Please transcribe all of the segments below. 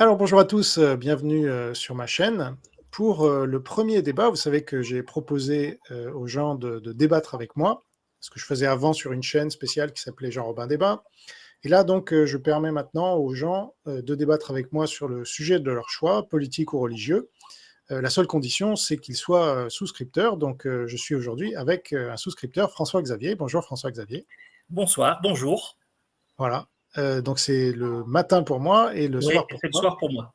Alors bonjour à tous, bienvenue sur ma chaîne. Pour le premier débat, vous savez que j'ai proposé aux gens de débattre avec moi, ce que je faisais avant sur une chaîne spéciale qui s'appelait Jean-Robin Débat. Et là donc je permets maintenant aux gens de débattre avec moi sur le sujet de leur choix, politique ou religieux. La seule condition, c'est qu'ils soient souscripteurs. Donc je suis aujourd'hui avec un souscripteur, François-Xavier. Bonjour François-Xavier. Bonsoir, bonjour. Voilà. Donc c'est le matin pour moi et le Oui, soir pour c'est le toi. soir pour moi.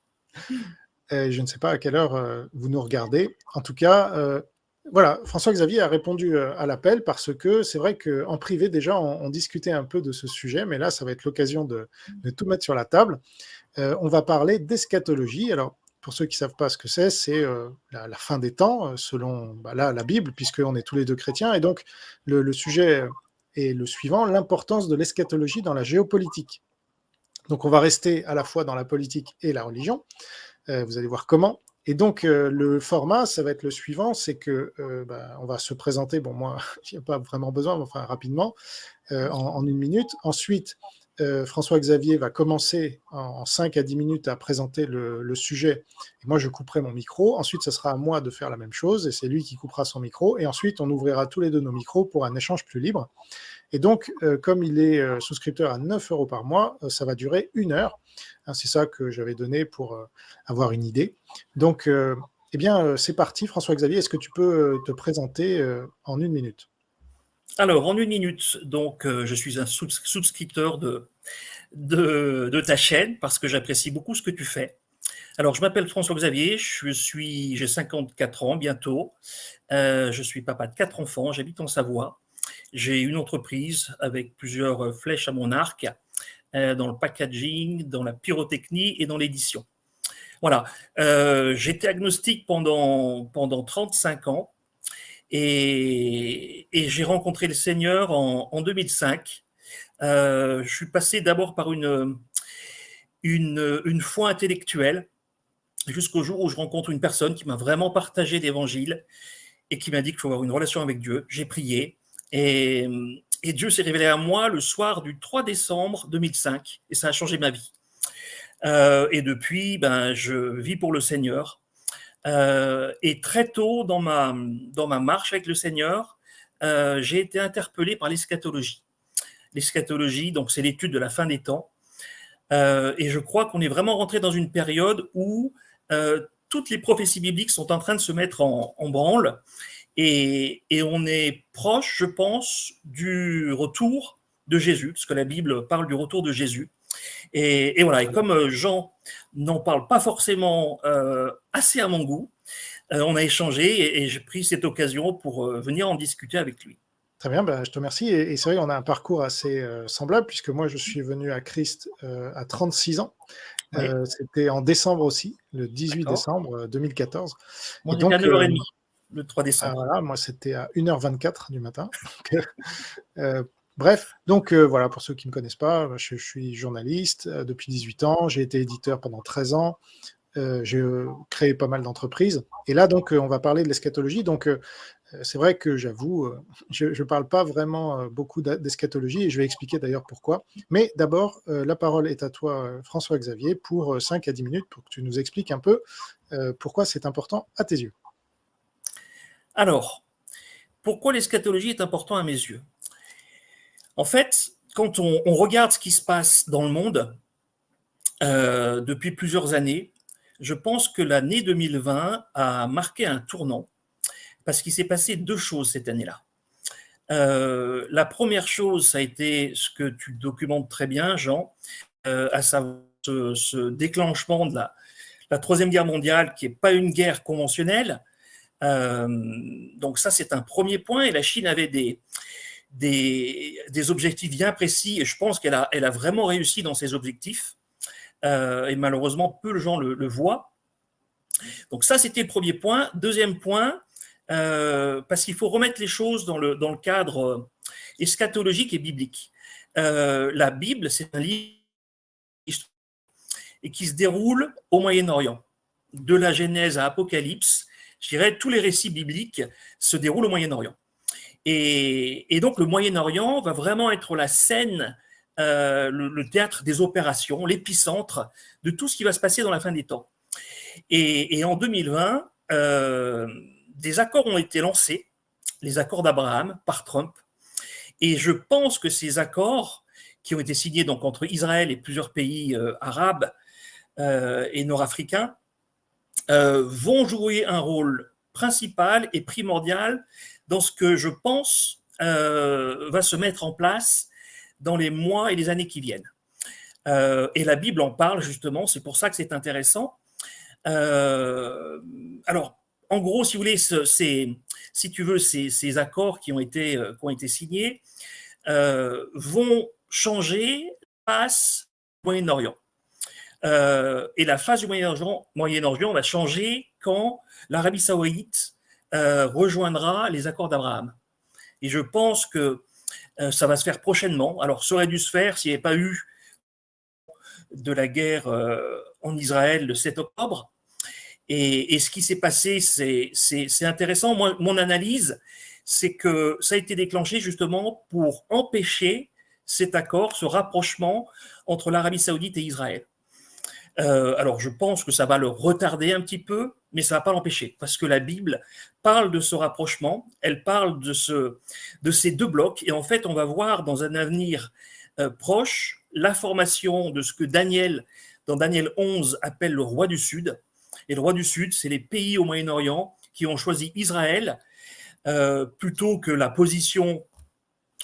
Je ne sais pas à quelle heure vous nous regardez. En tout cas, voilà, François-Xavier a répondu à l'appel parce que c'est vrai qu'en privé, déjà, on discutait un peu de ce sujet, mais là, ça va être l'occasion de tout mettre sur la table. On va parler d'eschatologie. Alors, pour ceux qui ne savent pas ce que c'est la fin des temps, selon là, la Bible, puisqu'on est tous les deux chrétiens. Et donc, le sujet est le suivant, l'importance de l'eschatologie dans la géopolitique. Donc, on va rester à la fois dans la politique et la religion. Vous allez voir comment. Et donc, le format, ça va être le suivant, c'est que on va se présenter, bon, moi, il n'y a pas vraiment besoin, mais enfin, rapidement, en 1 minute. Ensuite, François-Xavier va commencer en 5 à 10 minutes à présenter le sujet, et moi, je couperai mon micro. Ensuite, ce sera à moi de faire la même chose, et c'est lui qui coupera son micro. Et ensuite, on ouvrira tous les deux nos micros pour un échange plus libre. Et donc, comme il est souscripteur à 9 € par mois, ça va durer 1 heure. Hein, c'est ça que j'avais donné pour avoir une idée. Donc, eh bien, c'est parti. François-Xavier, est-ce que tu peux te présenter en 1 minute? Alors, en 1 minute, donc, je suis un souscripteur de ta chaîne parce que j'apprécie beaucoup ce que tu fais. Alors, je m'appelle François-Xavier, j'ai 54 ans bientôt. Je suis papa de 4 enfants, j'habite en Savoie. J'ai une entreprise avec plusieurs flèches à mon arc dans le packaging, dans la pyrotechnie et dans l'édition. Voilà. J'étais agnostique pendant 35 ans et j'ai rencontré le Seigneur en 2005. Je suis passé d'abord par une foi intellectuelle jusqu'au jour où je rencontre une personne qui m'a vraiment partagé l'évangile et qui m'a dit qu'il faut avoir une relation avec Dieu. J'ai prié et Dieu s'est révélé à moi le soir du 3 décembre 2005 et ça a changé ma vie. Et depuis, je vis pour le Seigneur. Et très tôt dans ma marche avec le Seigneur, j'ai été interpellé par l'eschatologie. L'eschatologie, donc c'est l'étude de la fin des temps. Et je crois qu'on est vraiment rentré dans une période où toutes les prophéties bibliques sont en train de se mettre en branle. Et on est proche, je pense, du retour de Jésus, parce que la Bible parle du retour de Jésus. Et voilà, et comme Jean n'en parle pas forcément assez à mon goût, on a échangé et j'ai pris cette occasion pour venir en discuter avec lui. Très bien, je te remercie. Et c'est vrai qu'on a un parcours assez semblable, puisque moi, je suis venu à Christ à 36 ans. Oui, C'était en décembre aussi, le 18 d'accord. décembre 2014. Et Moi, j'étais à donc, 9h30 le 3 décembre. voilà, moi, c'était à 1h24 du matin. Bref, donc voilà, pour ceux qui ne me connaissent pas, je suis journaliste depuis 18 ans, j'ai été éditeur pendant 13 ans, j'ai créé pas mal d'entreprises. Et là, donc, on va parler de l'eschatologie. Donc, c'est vrai que j'avoue, je ne parle pas vraiment beaucoup d'eschatologie et je vais expliquer d'ailleurs pourquoi. Mais d'abord, la parole est à toi, François-Xavier, pour 5 à 10 minutes pour que tu nous expliques un peu pourquoi c'est important à tes yeux. Alors, pourquoi l'eschatologie est important à mes yeux? En fait, quand on regarde ce qui se passe dans le monde depuis plusieurs années, je pense que l'année 2020 a marqué un tournant parce qu'il s'est passé deux choses cette année-là. La première chose, ça a été ce que tu documentes très bien, Jean, à savoir ce déclenchement de la Troisième Guerre mondiale, qui n'est pas une guerre conventionnelle. Donc ça, c'est un premier point. Et la Chine avait des objectifs bien précis, et je pense qu'elle a vraiment réussi dans ses objectifs. Et malheureusement, peu de gens le voient. Donc ça, c'était le premier point. Deuxième point, parce qu'il faut remettre les choses dans le cadre eschatologique et biblique. La Bible, c'est un livre et qui se déroule au Moyen-Orient. De la Genèse à Apocalypse, je dirais, tous les récits bibliques se déroulent au Moyen-Orient. Et donc, le Moyen-Orient va vraiment être la scène le théâtre des opérations, l'épicentre de tout ce qui va se passer dans la fin des temps. Et en 2020, des accords ont été lancés, les accords d'Abraham par Trump. Et je pense que ces accords, qui ont été signés donc entre Israël et plusieurs pays arabes et nord-africains, vont jouer un rôle principal et primordial dans ce que je pense va se mettre en place dans les mois et les années qui viennent. Et la Bible en parle justement, c'est pour ça que c'est intéressant. Alors, en gros, si vous voulez, si tu veux, ces accords qui ont été signés vont changer la face du Moyen-Orient. Et la face du Moyen-Orient va changer quand l'Arabie Saoudite rejoindra les accords d'Abraham. Et je pense que ça va se faire prochainement. Alors, ça aurait dû se faire s'il n'y avait pas eu de la guerre en Israël le 7 octobre. Et ce qui s'est passé, c'est intéressant. Moi, mon analyse, c'est que ça a été déclenché justement pour empêcher cet accord, ce rapprochement entre l'Arabie Saoudite et Israël. Alors, je pense que ça va le retarder un petit peu, mais ça ne va pas l'empêcher, parce que la Bible parle de ce rapprochement, elle parle de ces deux blocs, et en fait, on va voir dans un avenir proche la formation de ce que Daniel, dans Daniel 11, appelle le roi du Sud. Et le roi du Sud, c'est les pays au Moyen-Orient qui ont choisi Israël plutôt que la position,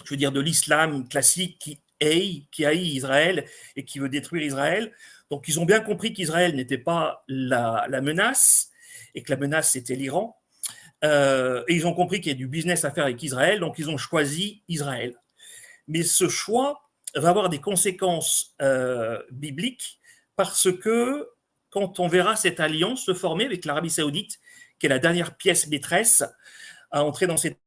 je veux dire, de l'islam classique qui haït Israël et qui veut détruire Israël. Donc, ils ont bien compris qu'Israël n'était pas la menace et que la menace, c'était l'Iran. Et ils ont compris qu'il y a du business à faire avec Israël, donc ils ont choisi Israël. Mais ce choix va avoir des conséquences bibliques parce que quand on verra cette alliance se former avec l'Arabie Saoudite, qui est la dernière pièce maîtresse à entrer dans cette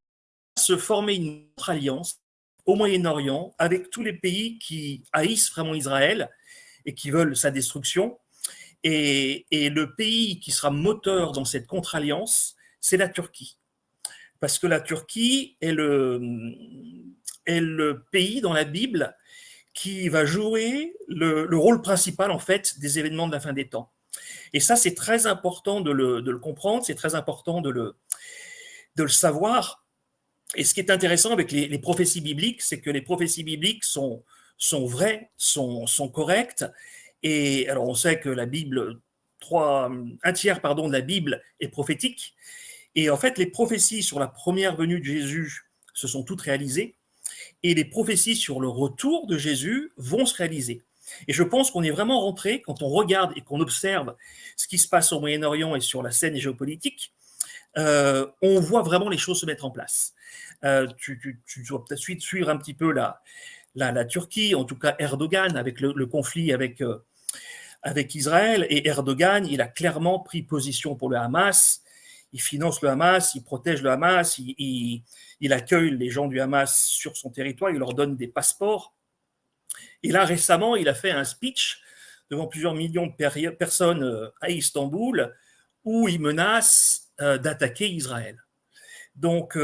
se former une autre alliance au Moyen-Orient avec tous les pays qui haïssent vraiment Israël et qui veulent sa destruction. Et le pays qui sera moteur dans cette contre-alliance, c'est la Turquie. Parce que la Turquie est le pays dans la Bible qui va jouer le rôle principal, en fait, des événements de la fin des temps. Et ça, c'est très important de le comprendre, c'est très important de le savoir. Et ce qui est intéressant avec les prophéties bibliques, c'est que les prophéties bibliques sont vraies, sont correctes. Et alors, on sait que la Bible, un tiers de la Bible est prophétique. Et en fait, les prophéties sur la première venue de Jésus se sont toutes réalisées. Et les prophéties sur le retour de Jésus vont se réaliser. Et je pense qu'on est vraiment rentré, quand on regarde et qu'on observe ce qui se passe au Moyen-Orient et sur la scène géopolitique, on voit vraiment les choses se mettre en place. Tu dois peut-être suivre un petit peu la Turquie, en tout cas Erdogan, avec le conflit avec Israël. Et Erdogan, il a clairement pris position pour le Hamas. Il finance le Hamas, il protège le Hamas, il accueille les gens du Hamas sur son territoire, il leur donne des passeports. Et là, récemment, il a fait un speech devant plusieurs millions de personnes à Istanbul où il menace d'attaquer Israël. Donc,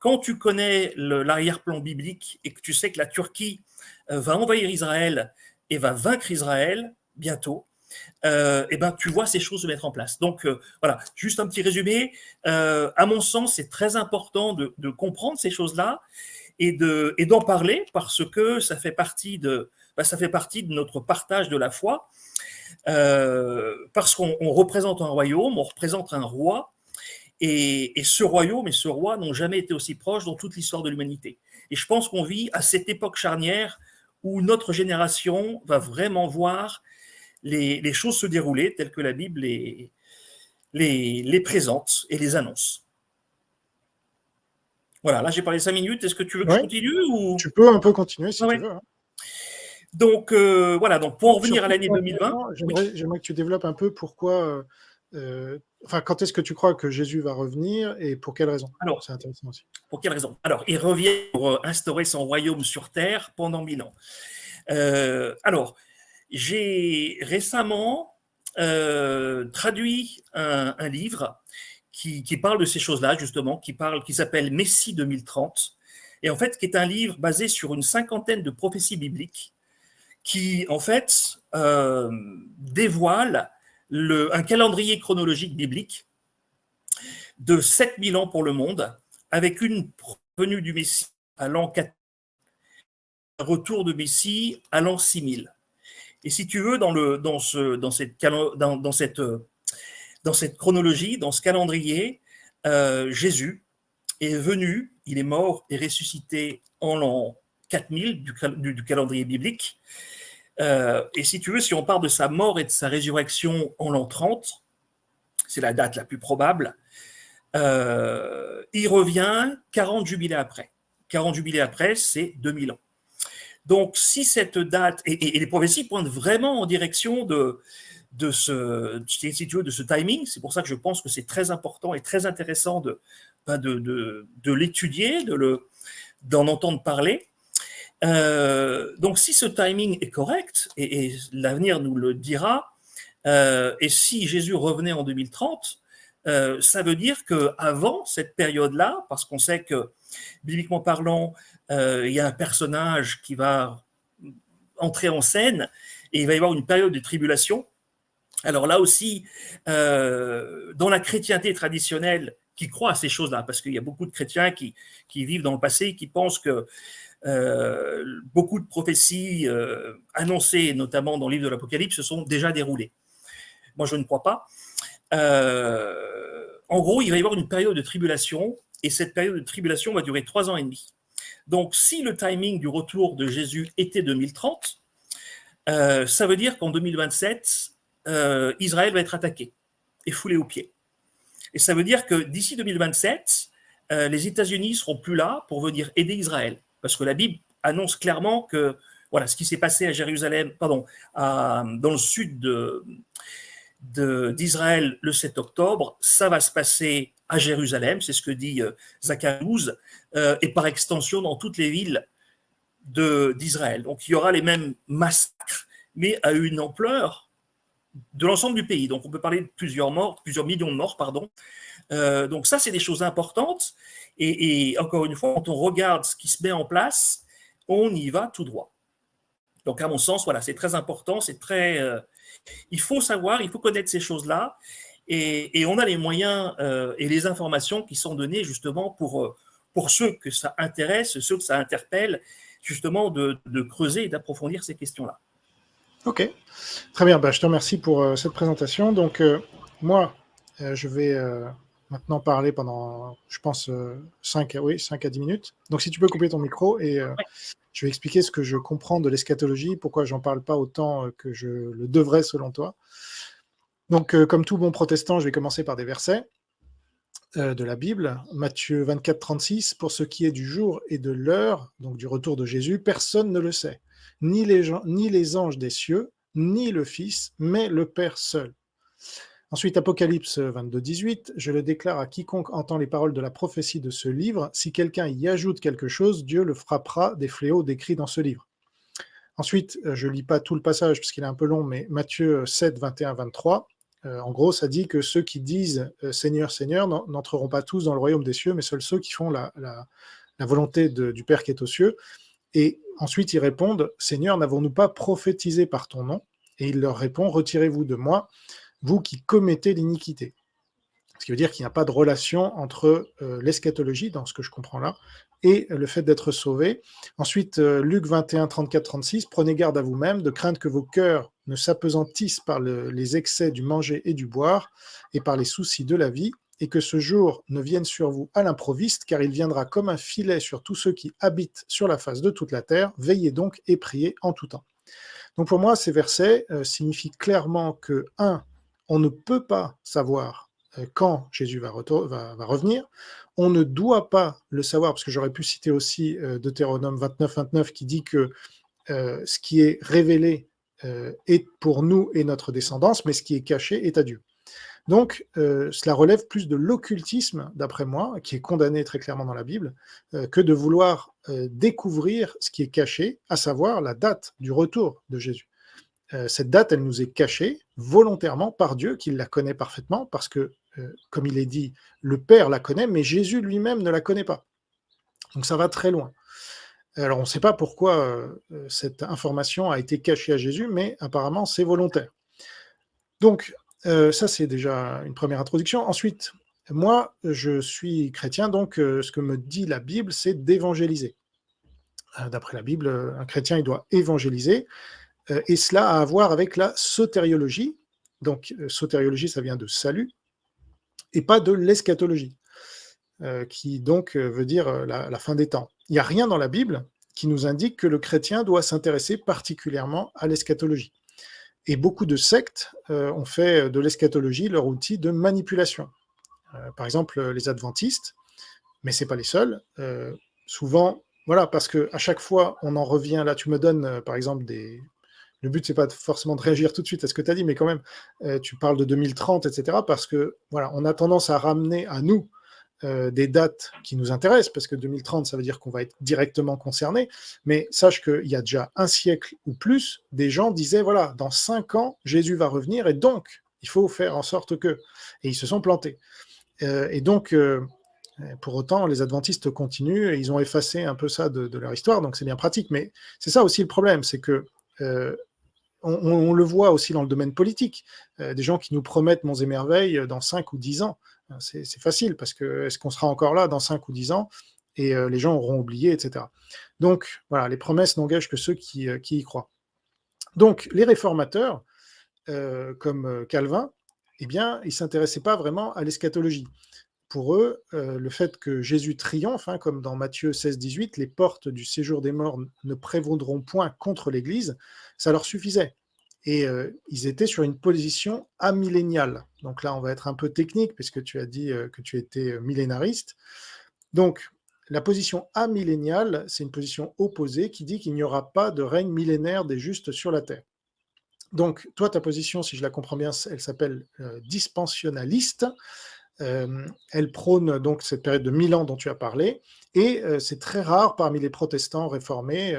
quand tu connais l'arrière-plan biblique et que tu sais que la Turquie va envahir Israël et va vaincre Israël bientôt, et ben, tu vois ces choses se mettre en place. Donc, voilà, juste un petit résumé. À mon sens, c'est très important de comprendre ces choses-là et d'en parler parce que ça fait partie de notre partage de la foi. Parce qu'on représente un royaume, on représente un roi, et ce royaume et ce roi n'ont jamais été aussi proches dans toute l'histoire de l'humanité. Et je pense qu'on vit à cette époque charnière où notre génération va vraiment voir les choses se dérouler telles que la Bible les présente et les annonce. Voilà, là j'ai parlé 5 minutes. Est-ce que tu veux que je continue ou... Tu peux un peu continuer si tu veux. Hein. Donc, voilà, donc pour en revenir à l'année 2020... J'aimerais que tu développes un peu pourquoi... quand est-ce que tu crois que Jésus va revenir et pour quelle raison? Alors, c'est intéressant aussi. Pour quelle raison? Alors, il revient pour instaurer son royaume sur terre pendant 1000 ans. Alors, j'ai récemment traduit un livre qui parle de ces choses-là, justement, qui s'appelle Messie 2030, et en fait, qui est un livre basé sur une cinquantaine de prophéties bibliques qui, en fait, dévoile un calendrier chronologique biblique de 7000 ans pour le monde, avec une venue du Messie à l'an 4, un retour de Messie à l'an 6000. Et si tu veux, dans cette chronologie, dans ce calendrier, Jésus est venu, il est mort et ressuscité en l'an 4000 du calendrier biblique. Et si tu veux, si on part de sa mort et de sa résurrection en l'an 30, c'est la date la plus probable, il revient 40 jubilés après. 40 jubilés après, c'est 2000 ans. Donc, si cette date, et les prophéties pointent vraiment en direction de ce timing, c'est pour ça que je pense que c'est très important et très intéressant de l'étudier, d'en entendre parler. Donc, si ce timing est correct, et l'avenir nous le dira, et si Jésus revenait en 2030, ça veut dire qu'avant cette période-là, parce qu'on sait que, bibliquement parlant, il y a un personnage qui va entrer en scène et il va y avoir une période de tribulation. Alors là aussi, dans la chrétienté traditionnelle, qui croit à ces choses-là, parce qu'il y a beaucoup de chrétiens qui vivent dans le passé, qui pensent que beaucoup de prophéties annoncées, notamment dans le livre de l'Apocalypse, se sont déjà déroulées. Moi, je ne crois pas. En gros, il va y avoir une période de tribulation, et cette période de tribulation va durer 3 ans et demi. Donc, si le timing du retour de Jésus était 2030, ça veut dire qu'en 2027, Israël va être attaqué et foulé aux pieds. Et ça veut dire que d'ici 2027, les États-Unis ne seront plus là pour venir aider Israël. Parce que la Bible annonce clairement que voilà, ce qui s'est passé à Jérusalem, dans le sud d'Israël le 7 octobre, ça va se passer à Jérusalem, c'est ce que dit Zacharie 12, et par extension dans toutes les villes d'Israël. Donc il y aura les mêmes massacres, mais à une ampleur de l'ensemble du pays. Donc on peut parler de plusieurs millions de morts, pardon. Donc ça, c'est des choses importantes. Et encore une fois, quand on regarde ce qui se met en place, on y va tout droit. Donc à mon sens, voilà, c'est très important, c'est très... il faut savoir, il faut connaître ces choses-là. Et on a les moyens et les informations qui sont données justement pour ceux que ça intéresse, ceux que ça interpelle, justement de creuser et d'approfondir ces questions-là. Ok, très bien. Je te remercie pour cette présentation. Donc, moi, je vais maintenant parler pendant, je pense, 5 à 10 minutes. Donc, si tu peux couper ton micro et je vais expliquer ce que je comprends de l'eschatologie, pourquoi j'en parle pas autant que je le devrais selon toi. Donc, comme tout bon protestant, je vais commencer par des versets de la Bible. Matthieu 24, 36, pour ce qui est du jour et de l'heure, donc du retour de Jésus, personne ne le sait. Ni les anges des cieux, ni le Fils, mais le Père seul. Ensuite, Apocalypse 22, 18, je le déclare à quiconque entend les paroles de la prophétie de ce livre, si quelqu'un y ajoute quelque chose, Dieu le frappera des fléaux décrits dans ce livre. Ensuite, je ne lis pas tout le passage parce qu'il est un peu long, mais Matthieu 7, 21, 23, en gros, ça dit que ceux qui disent Seigneur, Seigneur n'entreront pas tous dans le royaume des cieux, mais seuls ceux qui font la volonté du Père qui est aux cieux. Et ensuite, ils répondent Seigneur, n'avons-nous pas prophétisé par ton nom? Et il leur répond Retirez-vous de moi, vous qui commettez l'iniquité. Ce qui veut dire qu'il n'y a pas de relation entre l'eschatologie, dans ce que je comprends là, et le fait d'être sauvé. Ensuite, Luc 21, 34, 36, prenez garde à vous-même, de crainte que vos cœurs ne s'apesantissent par les excès du manger et du boire, et par les soucis de la vie, et que ce jour ne vienne sur vous à l'improviste, car il viendra comme un filet sur tous ceux qui habitent sur la face de toute la terre. Veillez donc et priez en tout temps. Donc pour moi, ces versets signifient clairement que, 1, on ne peut pas savoir quand Jésus va revenir. On ne doit pas le savoir, parce que j'aurais pu citer aussi Deutéronome 29, 29, qui dit que ce qui est révélé est pour nous et notre descendance, mais ce qui est caché est à Dieu. Donc, cela relève plus de l'occultisme, d'après moi, qui est condamné très clairement dans la Bible, que de vouloir découvrir ce qui est caché, à savoir la date du retour de Jésus. Cette date, elle nous est cachée volontairement par Dieu, qui la connaît parfaitement, parce que, comme il est dit, le Père la connaît, mais Jésus lui-même ne la connaît pas. Donc ça va très loin. Alors, on ne sait pas pourquoi cette information a été cachée à Jésus, mais apparemment, c'est volontaire. Donc, ça, c'est déjà une première introduction. Ensuite, moi, je suis chrétien, donc ce que me dit la Bible, c'est d'évangéliser. D'après la Bible, un chrétien, il doit évangéliser, et cela a à voir avec la sotériologie. Donc, sotériologie, ça vient de salut, et pas de l'eschatologie, qui donc veut dire la fin des temps. Il n'y a rien dans la Bible qui nous indique que le chrétien doit s'intéresser particulièrement à l'eschatologie. Et beaucoup de sectes ont fait de l'eschatologie leur outil de manipulation. Par exemple, les adventistes, mais ce n'est pas les seuls. Souvent, voilà, parce qu'à chaque fois, on en revient, là tu me donnes par exemple des... Le but, c'est pas forcément de réagir tout de suite à ce que tu as dit, mais quand même, tu parles de 2030, etc., parce que voilà, on a tendance à ramener à nous des dates qui nous intéressent, parce que 2030, ça veut dire qu'on va être directement concerné, mais sache qu'il y a déjà un siècle ou plus, des gens disaient, voilà, dans 5 ans, Jésus va revenir, et donc, il faut faire en sorte que... Et ils se sont plantés. Et donc, pour autant, les adventistes continuent, et ils ont effacé un peu ça de leur histoire, donc c'est bien pratique, mais c'est ça aussi le problème, c'est que on le voit aussi dans le domaine politique, des gens qui nous promettent monts et merveilles dans 5 ou 10 ans. C'est facile, parce que est-ce qu'on sera encore là dans 5 ou 10 ans, et les gens auront oublié, etc. Donc, voilà, les promesses n'engagent que ceux qui y croient. Donc, les réformateurs, comme Calvin, eh bien, ils ne s'intéressaient pas vraiment à l'eschatologie. Pour eux, le fait que Jésus triomphe, hein, comme dans Matthieu 16-18, les portes du séjour des morts ne prévaudront point contre l'Église, ça leur suffisait. Et ils étaient sur une position amilléniale. Donc là, on va être un peu technique, puisque tu as dit que tu étais millénariste. Donc, la position amilléniale, c'est une position opposée qui dit qu'il n'y aura pas de règne millénaire des justes sur la terre. Donc, toi, ta position, si je la comprends bien, elle s'appelle dispensionnaliste. Elle prône donc cette période de 1000 ans dont tu as parlé, et c'est très rare parmi les protestants réformés,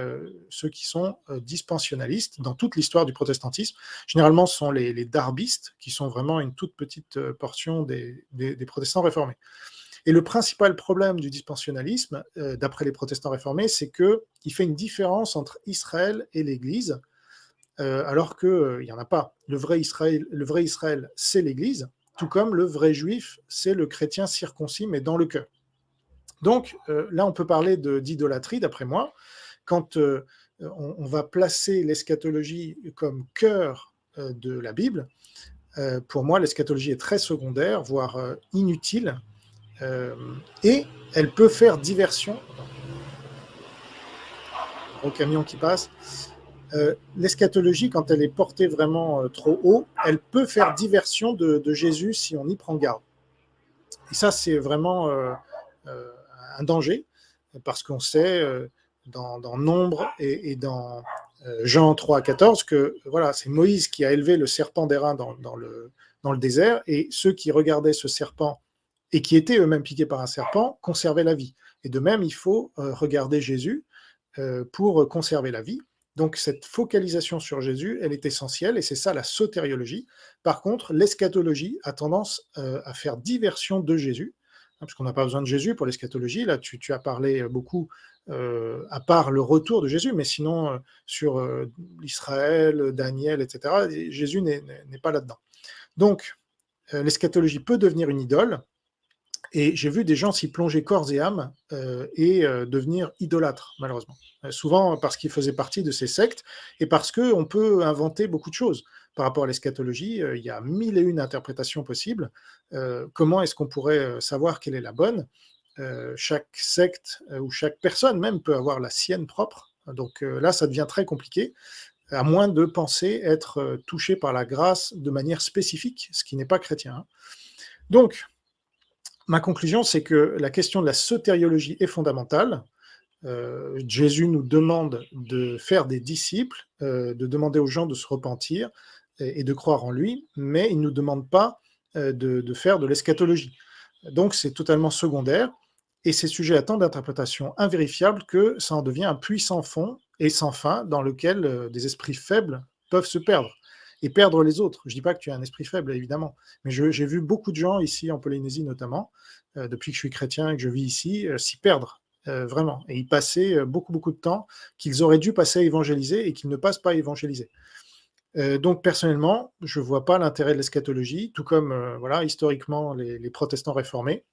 ceux qui sont dispensionnalistes dans toute l'histoire du protestantisme. Généralement, ce sont les darbistes, qui sont vraiment une toute petite portion des protestants réformés. Et le principal problème du dispensionnalisme, d'après les protestants réformés, c'est qu'il fait une différence entre Israël et l'Église, alors qu'il n'y en a pas. Le vrai Israël, c'est l'Église, tout comme le vrai juif, c'est le chrétien circoncis, mais dans le cœur. Donc là, on peut parler d'idolâtrie, d'après moi, quand on va placer l'eschatologie comme cœur de la Bible. Pour moi, l'eschatologie est très secondaire, voire inutile, et elle peut faire diversion. Au camion qui passe. L'eschatologie, quand elle est portée vraiment trop haut, elle peut faire diversion de Jésus si on y prend garde. Et ça, c'est vraiment un danger, parce qu'on sait dans Nombre et dans Jean 3,14 que voilà, c'est Moïse qui a élevé le serpent d'airain dans le désert, et ceux qui regardaient ce serpent et qui étaient eux-mêmes piqués par un serpent conservaient la vie. Et de même, il faut regarder Jésus pour conserver la vie. Donc cette focalisation sur Jésus, elle est essentielle, et c'est ça la sotériologie. Par contre, l'eschatologie a tendance à faire diversion de Jésus, hein, parce qu'on n'a pas besoin de Jésus pour l'eschatologie. Là, tu as parlé beaucoup, à part le retour de Jésus, mais sinon sur l'Israël, Daniel, etc., Jésus n'est pas là-dedans. Donc, l'eschatologie peut devenir une idole, et j'ai vu des gens s'y plonger corps et âme et devenir idolâtres, malheureusement. Souvent parce qu'ils faisaient partie de ces sectes, et parce qu'on peut inventer beaucoup de choses. Par rapport à l'eschatologie, il y a 1001 interprétations possibles. Comment est-ce qu'on pourrait savoir quelle est la bonne? Chaque secte ou chaque personne même peut avoir la sienne propre. Donc là, ça devient très compliqué, à moins de penser être touché par la grâce de manière spécifique, ce qui n'est pas chrétien. Hein. Donc, ma conclusion, c'est que la question de la sotériologie est fondamentale. Jésus nous demande de faire des disciples, de demander aux gens de se repentir et de croire en lui, mais il ne nous demande pas de faire de l'eschatologie. Donc c'est totalement secondaire, et c'est sujet à tant d'interprétations invérifiables que ça en devient un puits sans fond et sans fin, dans lequel des esprits faibles peuvent se perdre et perdre les autres. Je ne dis pas que tu es un esprit faible, évidemment, mais j'ai vu beaucoup de gens ici en Polynésie notamment, depuis que je suis chrétien et que je vis ici, s'y perdre. vraiment. Et ils passaient beaucoup, beaucoup de temps qu'ils auraient dû passer à évangéliser et qu'ils ne passent pas à évangéliser. Donc personnellement, je ne vois pas l'intérêt de l'eschatologie, tout comme voilà, historiquement les protestants réformés.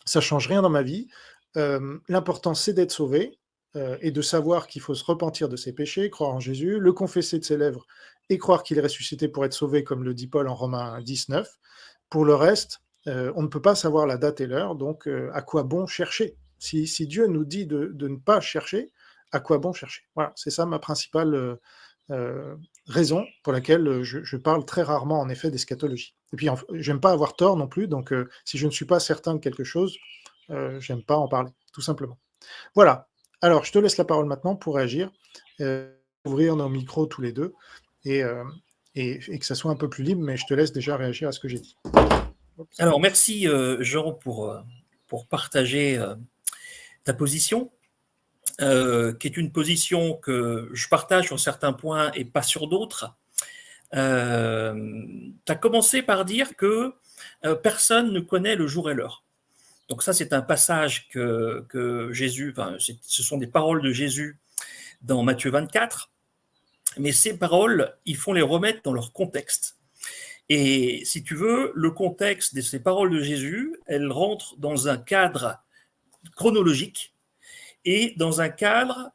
Ça ne change rien dans ma vie. L'important, c'est d'être sauvé et de savoir qu'il faut se repentir de ses péchés, croire en Jésus, le confesser de ses lèvres et croire qu'il est ressuscité pour être sauvé, comme le dit Paul en Romains 19. Pour le reste, on ne peut pas savoir la date et l'heure, donc à quoi bon chercher si Dieu nous dit de ne pas chercher, à quoi bon chercher? Voilà, c'est ça ma principale raison pour laquelle je parle très rarement, en effet, d'eschatologie. Et puis, j'aime pas avoir tort non plus, donc si je ne suis pas certain de quelque chose, j'aime pas en parler, tout simplement. Voilà. Alors, je te laisse la parole maintenant pour réagir, ouvrir nos micros tous les deux, et que ça soit un peu plus libre, mais je te laisse déjà réagir à ce que j'ai dit. Alors, merci Jean pour partager ta position, qui est une position que je partage sur certains points et pas sur d'autres. Tu as commencé par dire que personne ne connaît le jour et l'heure. Donc ça, c'est un passage que Jésus, enfin, ce sont des paroles de Jésus dans Matthieu 24, mais ces paroles, il faut les remettre dans leur contexte. Et si tu veux, le contexte de ces paroles de Jésus, elles rentrent dans un cadre chronologique et dans un cadre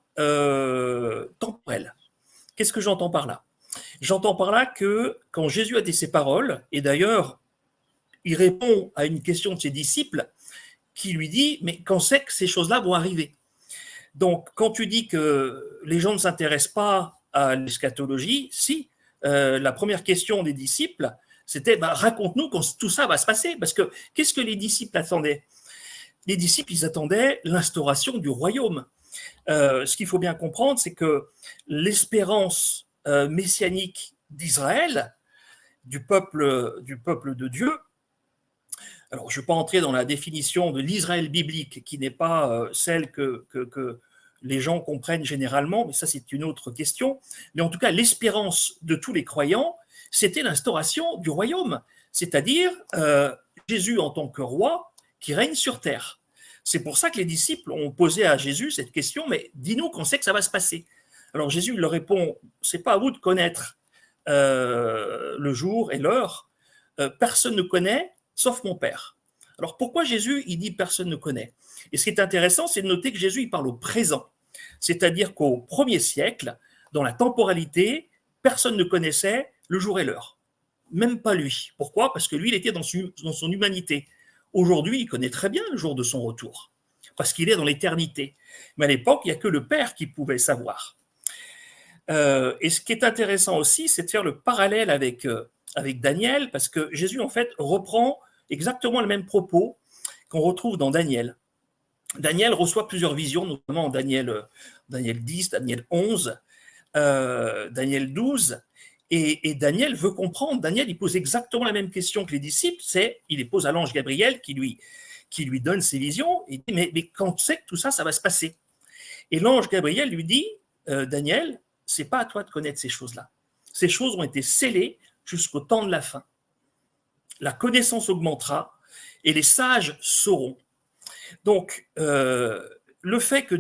temporel. Qu'est-ce que j'entends par là? J'entends par là que quand Jésus a dit ces paroles, et d'ailleurs, il répond à une question de ses disciples qui lui dit « Mais quand c'est que ces choses-là vont arriver ?» Donc, quand tu dis que les gens ne s'intéressent pas à l'eschatologie, si, la première question des disciples, c'était raconte-nous quand tout ça va se passer. Parce que qu'est-ce que les disciples attendaient? Les disciples, ils attendaient l'instauration du royaume. Ce qu'il faut bien comprendre, c'est que l'espérance messianique d'Israël, du peuple de Dieu, alors je ne vais pas entrer dans la définition de l'Israël biblique, qui n'est pas celle que les gens comprennent généralement, mais ça c'est une autre question. Mais en tout cas, l'espérance de tous les croyants, c'était l'instauration du royaume, c'est-à-dire Jésus en tant que roi qui règne sur terre. C'est pour ça que les disciples ont posé à Jésus cette question, mais dis-nous quand c'est que ça va se passer. Alors Jésus leur répond, c'est pas à vous de connaître le jour et l'heure, personne ne connaît sauf mon Père. Alors pourquoi Jésus, il dit personne ne connaît? Et ce qui est intéressant, c'est de noter que Jésus, il parle au présent. C'est-à-dire qu'au 1er siècle, dans la temporalité, personne ne connaissait le jour et l'heure. Même pas lui. Pourquoi? Parce que lui, il était dans son humanité. Aujourd'hui, il connaît très bien le jour de son retour, parce qu'il est dans l'éternité. Mais à l'époque, il n'y a que le Père qui pouvait savoir. Et ce qui est intéressant aussi, c'est de faire le parallèle avec Daniel, parce que Jésus, en fait, reprend exactement le même propos qu'on retrouve dans Daniel. Daniel reçoit plusieurs visions, notamment Daniel 10, Daniel 11, Daniel 12, et Daniel veut comprendre. Daniel, il pose exactement la même question que les disciples, il les pose à l'ange Gabriel qui lui donne ses visions, et dit, mais quand c'est que tout ça, ça va se passer? Et l'ange Gabriel lui dit, Daniel, c'est pas à toi de connaître ces choses-là. Ces choses ont été scellées jusqu'au temps de la fin. La connaissance augmentera et les sages sauront. Donc, le fait que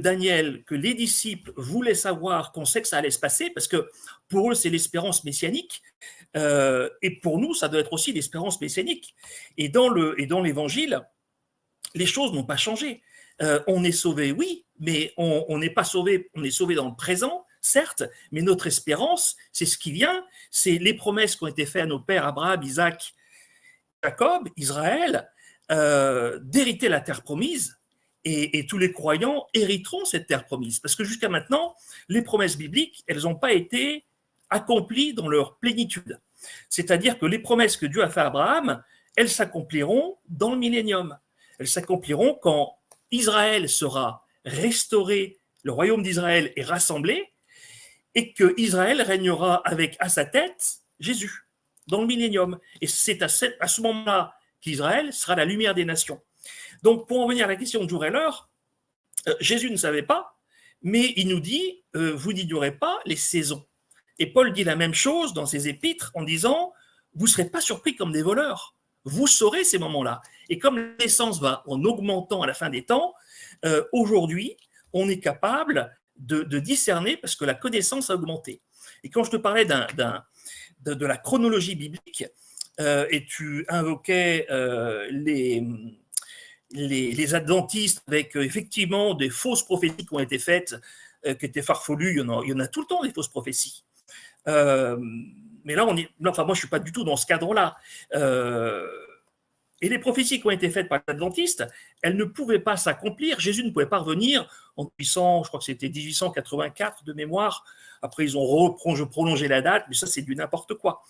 les disciples voulaient savoir qu'on sait que ça allait se passer, parce que pour eux, c'est l'espérance messianique, et pour nous, ça doit être aussi l'espérance messianique. Et dans l'Évangile, les choses n'ont pas changé. On est sauvé, oui, mais on n'est pas sauvé, on est sauvé dans le présent, certes, mais notre espérance, c'est ce qui vient, c'est les promesses qui ont été faites à nos pères Abraham, Isaac, Jacob, Israël, d'hériter la terre promise, et tous les croyants hériteront cette terre promise. Parce que jusqu'à maintenant, les promesses bibliques, elles n'ont pas été accomplies dans leur plénitude. C'est-à-dire que les promesses que Dieu a fait à Abraham, elles s'accompliront dans le millénium. Elles s'accompliront quand Israël sera restauré, le royaume d'Israël est rassemblé, et que Israël régnera avec à sa tête Jésus dans le millénium. Et c'est à ce moment-là qu'Israël sera la lumière des nations. Donc, pour en venir à la question de jour et l'heure, Jésus ne savait pas, mais il nous dit, vous n'ignorez pas les saisons. Et Paul dit la même chose dans ses épîtres en disant, vous ne serez pas surpris comme des voleurs. Vous saurez ces moments-là. Et comme la naissance va en augmentant à la fin des temps, Aujourd'hui, on est capable de discerner parce que la connaissance a augmenté. Et quand je te parlais de la chronologie biblique, et tu invoquais les adventistes avec effectivement des fausses prophéties qui ont été faites, qui étaient farfelues, il y en a tout le temps des fausses prophéties. Mais là, moi, je ne suis pas du tout dans ce cadre-là. Et les prophéties qui ont été faites par les adventistes, elles ne pouvaient pas s'accomplir. Jésus ne pouvait pas revenir en 1800, je crois que c'était 1884 de mémoire. Après, ils ont prolongé la date, mais ça, c'est du n'importe quoi.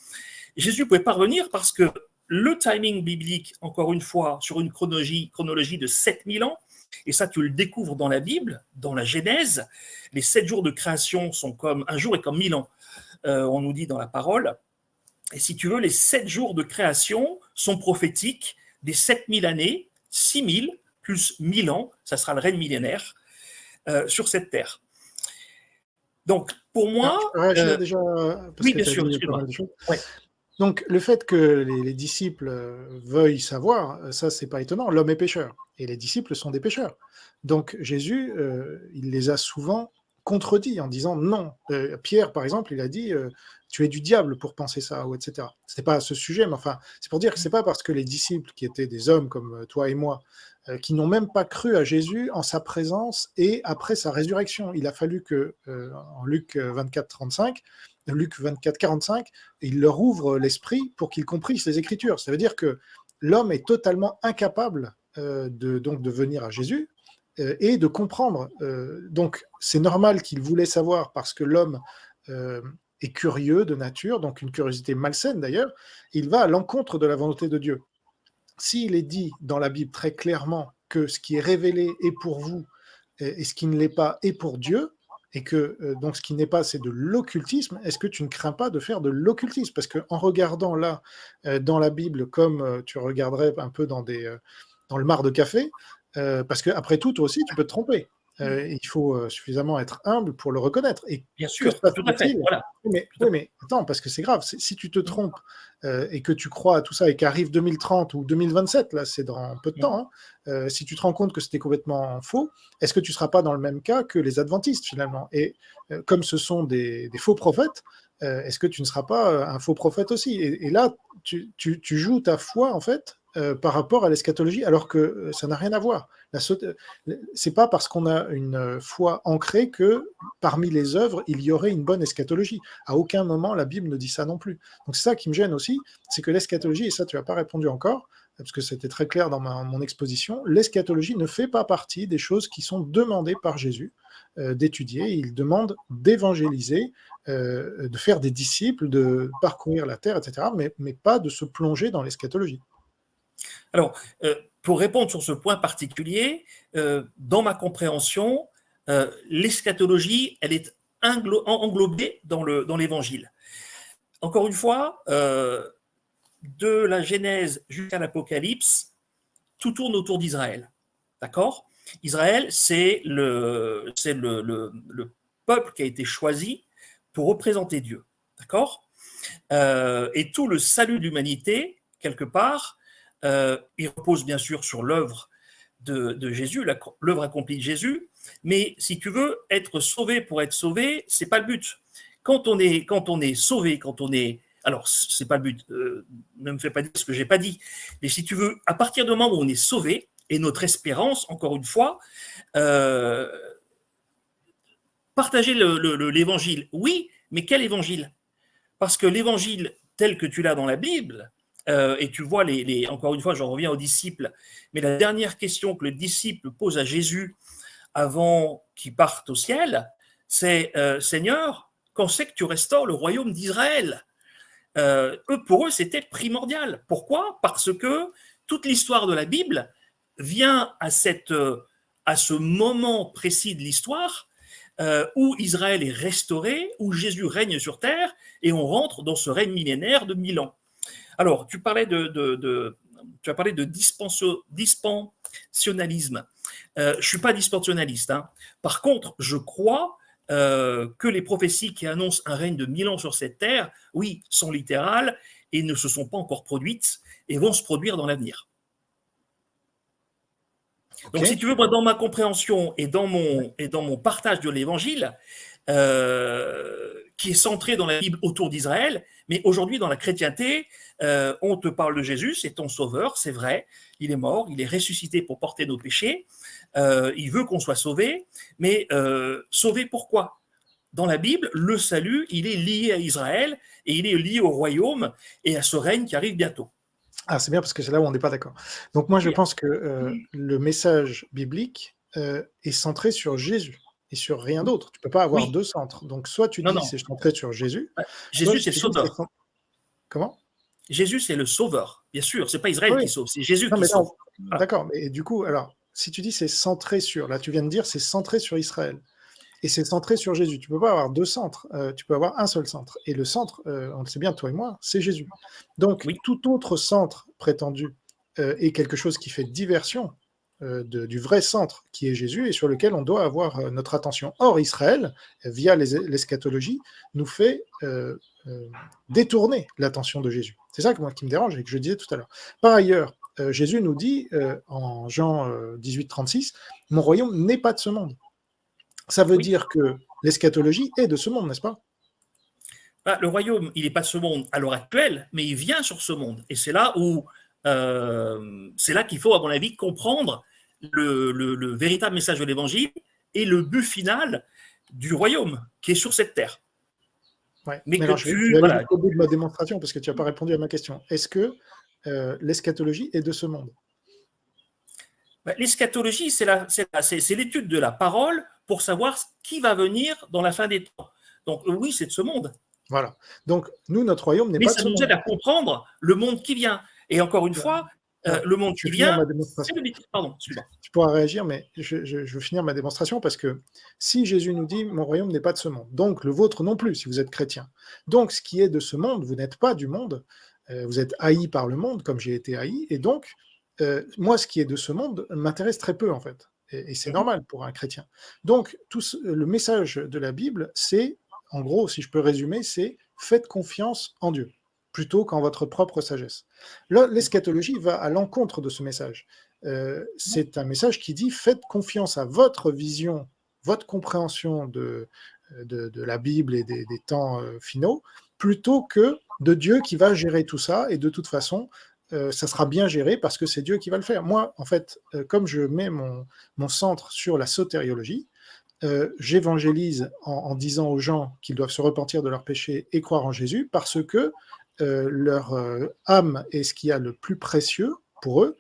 Jésus ne pouvait pas revenir parce que le timing biblique, encore une fois, sur une chronologie de 7000 ans, et ça, tu le découvres dans la Bible, dans la Genèse, les 7 jours de création sont comme un jour et comme 1000 ans. On nous dit dans la parole. Et si tu veux, les 7 jours de création sont prophétiques des 7000 années, 6000 plus 1000 ans, ça sera le règne millénaire sur cette terre. Donc, pour moi... je peux réagir déjà, parce oui, que bien tu as sûr, dit pas mal de choses. ouais. Donc, le fait que les disciples veuillent savoir, ça, c'est pas étonnant. L'homme est pécheur, et les disciples sont des pécheurs. Donc, Jésus, il les a souvent contredits en disant non. Pierre, par exemple, il a dit tu es du diable pour penser ça, ou etc. C'était pas à ce sujet, mais enfin, c'est pour dire que c'est pas parce que les disciples, qui étaient des hommes comme toi et moi, qui n'ont même pas cru à Jésus en sa présence et après sa résurrection. Il a fallu que, en Luc 24, 35, Luc 24, 45, il leur ouvre l'esprit pour qu'ils comprissent les Écritures. Ça veut dire que l'homme est totalement incapable de venir à Jésus et de comprendre. Donc, c'est normal qu'il voulait savoir parce que l'homme est curieux de nature, donc une curiosité malsaine d'ailleurs. Il va à l'encontre de la volonté de Dieu. S'il est dit dans la Bible très clairement que ce qui est révélé est pour vous et ce qui ne l'est pas est pour Dieu, et que donc ce qui n'est pas, c'est de l'occultisme, est-ce que tu ne crains pas de faire de l'occultisme? Parce qu'en regardant là, dans la Bible, comme tu regarderais un peu dans le mar de café, parce qu'après tout, toi aussi, tu peux te tromper. Il faut suffisamment être humble pour le reconnaître. Et bien que sûr, se tout à fait. passe-t-il? Voilà. Oui, mais attends, parce que c'est grave. Si tu te trompes et que tu crois à tout ça et qu'arrive 2030 ou 2027, là, c'est dans peu de temps, hein, si tu te rends compte que c'était complètement faux, est-ce que tu ne seras pas dans le même cas que les adventistes, finalement? Et comme ce sont des faux prophètes, est-ce que tu ne seras pas un faux prophète aussi? Et là, tu joues ta foi, en fait, par rapport à l'eschatologie, alors que ça n'a rien à voir. C'est pas parce qu'on a une foi ancrée que parmi les œuvres, il y aurait une bonne eschatologie. À aucun moment, la Bible ne dit ça non plus. Donc c'est ça qui me gêne aussi, c'est que l'eschatologie, et ça tu n'as pas répondu encore, parce que c'était très clair dans mon exposition, l'eschatologie ne fait pas partie des choses qui sont demandées par Jésus d'étudier. Il demande d'évangéliser, de faire des disciples, de parcourir la terre, etc., mais pas de se plonger dans l'eschatologie. Alors, pour répondre sur ce point particulier, dans ma compréhension, l'eschatologie, elle est englobée dans l'Évangile. Encore une fois, de la Genèse jusqu'à l'Apocalypse, tout tourne autour d'Israël. D'accord? Israël, c'est le peuple qui a été choisi pour représenter Dieu. D'accord? Et tout le salut de l'humanité, quelque part, il repose bien sûr sur l'œuvre de Jésus, l'œuvre accomplie de Jésus, mais si tu veux, être sauvé pour être sauvé, c'est pas le but. Quand on est sauvé, alors c'est pas le but, ne me fais pas dire ce que j'ai pas dit, mais si tu veux, à partir du moment où on est sauvé, et notre espérance, encore une fois, partager l'évangile, oui, mais quel évangile? Parce que l'évangile tel que tu l'as dans la Bible, et tu vois, encore une fois, j'en reviens aux disciples, mais la dernière question que le disciple pose à Jésus avant qu'il parte au ciel, c'est Seigneur, quand c'est que tu restaures le royaume d'Israël? Pour eux, c'était primordial. Pourquoi? Parce que toute l'histoire de la Bible vient à ce moment précis de l'histoire où Israël est restauré, où Jésus règne sur terre, et on rentre dans ce règne millénaire de 1000 ans. Alors, tu as parlé de dispensionnalisme. Je ne suis pas dispensionnaliste. Hein. Par contre, je crois que les prophéties qui annoncent un règne de 1000 ans sur cette terre, oui, sont littérales et ne se sont pas encore produites et vont se produire dans l'avenir. Donc, si OK. tu veux, moi, dans ma compréhension et dans mon partage de l'évangile, qui est centré dans la Bible autour d'Israël, mais aujourd'hui, dans la chrétienté, on te parle de Jésus, c'est ton sauveur, c'est vrai, il est mort, il est ressuscité pour porter nos péchés, il veut qu'on soit sauvé, mais sauvé pourquoi? Dans la Bible, le salut, il est lié à Israël et il est lié au royaume et à ce règne qui arrive bientôt. Ah, c'est bien parce que c'est là où on n'est pas d'accord. Donc moi, je pense que le message biblique est centré sur Jésus et sur rien d'autre. Tu peux pas avoir Oui, deux centres. Donc soit tu non, dis non. c'est centré sur Jésus, soit Jésus, c'est le tu dis c'est sauveur. comment? Jésus, c'est le sauveur. Bien sûr, c'est pas Israël Oui. qui sauve, c'est Jésus Non, qui mais sauve. non. Voilà. D'accord. Mais du coup, alors, si tu dis c'est centré sur, là, tu viens de dire c'est centré sur Israël. Et c'est centré sur Jésus. Tu peux pas avoir deux centres. Tu peux avoir un seul centre. Et le centre, on le sait bien, toi et moi, c'est Jésus. Donc, Oui, tout autre centre prétendu est quelque chose qui fait diversion du vrai centre qui est Jésus et sur lequel on doit avoir notre attention. Or, Israël, via l'eschatologie, nous fait détourner l'attention de Jésus. C'est ça qui me dérange et que je disais tout à l'heure. Par ailleurs, Jésus nous dit en Jean 18,36, « Mon royaume n'est pas de ce monde ». Ça veut oui. dire que l'eschatologie est de ce monde, n'est-ce pas? Bah, le royaume, il n'est pas de ce monde à l'heure actuelle, mais il vient sur ce monde. Et c'est là qu'il faut, à mon avis, comprendre le véritable message de l'évangile et le but final du royaume qui est sur cette terre. Ouais. Mais Mais que alors, je tu. vais aller Voilà. jusqu'au bout de ma démonstration parce que tu n'as pas répondu à ma question. Est-ce que l'eschatologie est de ce monde? Bah, l'eschatologie, c'est l'étude de la parole pour savoir qui va venir dans la fin des temps. Donc, oui, c'est de ce monde. Voilà. Donc, nous, notre royaume n'est Mais pas de ça ce nous monde. aide à comprendre le monde qui vient. Et encore une fois, Alors, le monde je qui vais finir vient, ma c'est démonstration. le. Pardon, excuse-moi. Tu pourras réagir, mais je veux finir ma démonstration parce que si Jésus nous dit mon royaume n'est pas de ce monde, donc le vôtre non plus si vous êtes chrétien. Donc ce qui est de ce monde, vous n'êtes pas du monde, vous êtes haï par le monde comme j'ai été haï, et donc moi ce qui est de ce monde m'intéresse très peu en fait, et c'est Mhm. normal pour un chrétien. Donc le message de la Bible, c'est, en gros, si je peux résumer, c'est faites confiance en Dieu plutôt qu'en votre propre sagesse. Là, l'eschatologie va à l'encontre de ce message. C'est un message qui dit faites confiance à votre vision, votre compréhension de la Bible et des temps finaux, plutôt que de Dieu qui va gérer tout ça, et de toute façon, ça sera bien géré parce que c'est Dieu qui va le faire. Moi, en fait, comme je mets mon centre sur la sotériologie, j'évangélise en disant aux gens qu'ils doivent se repentir de leurs péchés et croire en Jésus, parce que leur âme est ce qu'il y a le plus précieux pour eux,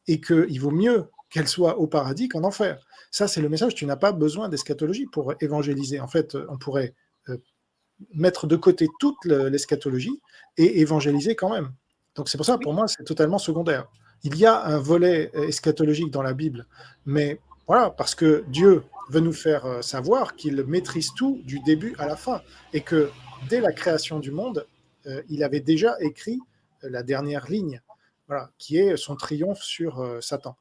et qu'il vaut mieux qu'elle soit au paradis qu'en enfer. Ça, c'est le message. Tu n'as pas besoin d'eschatologie pour évangéliser. En fait, on pourrait mettre de côté toute l'eschatologie et évangéliser quand même. Donc c'est pour ça, pour Oui. moi, c'est totalement secondaire. Il y a un volet eschatologique dans la Bible, mais voilà, parce que Dieu veut nous faire savoir qu'il maîtrise tout du début à la fin, et que dès la création du monde, il avait déjà écrit la dernière ligne, voilà, qui est son triomphe sur Satan.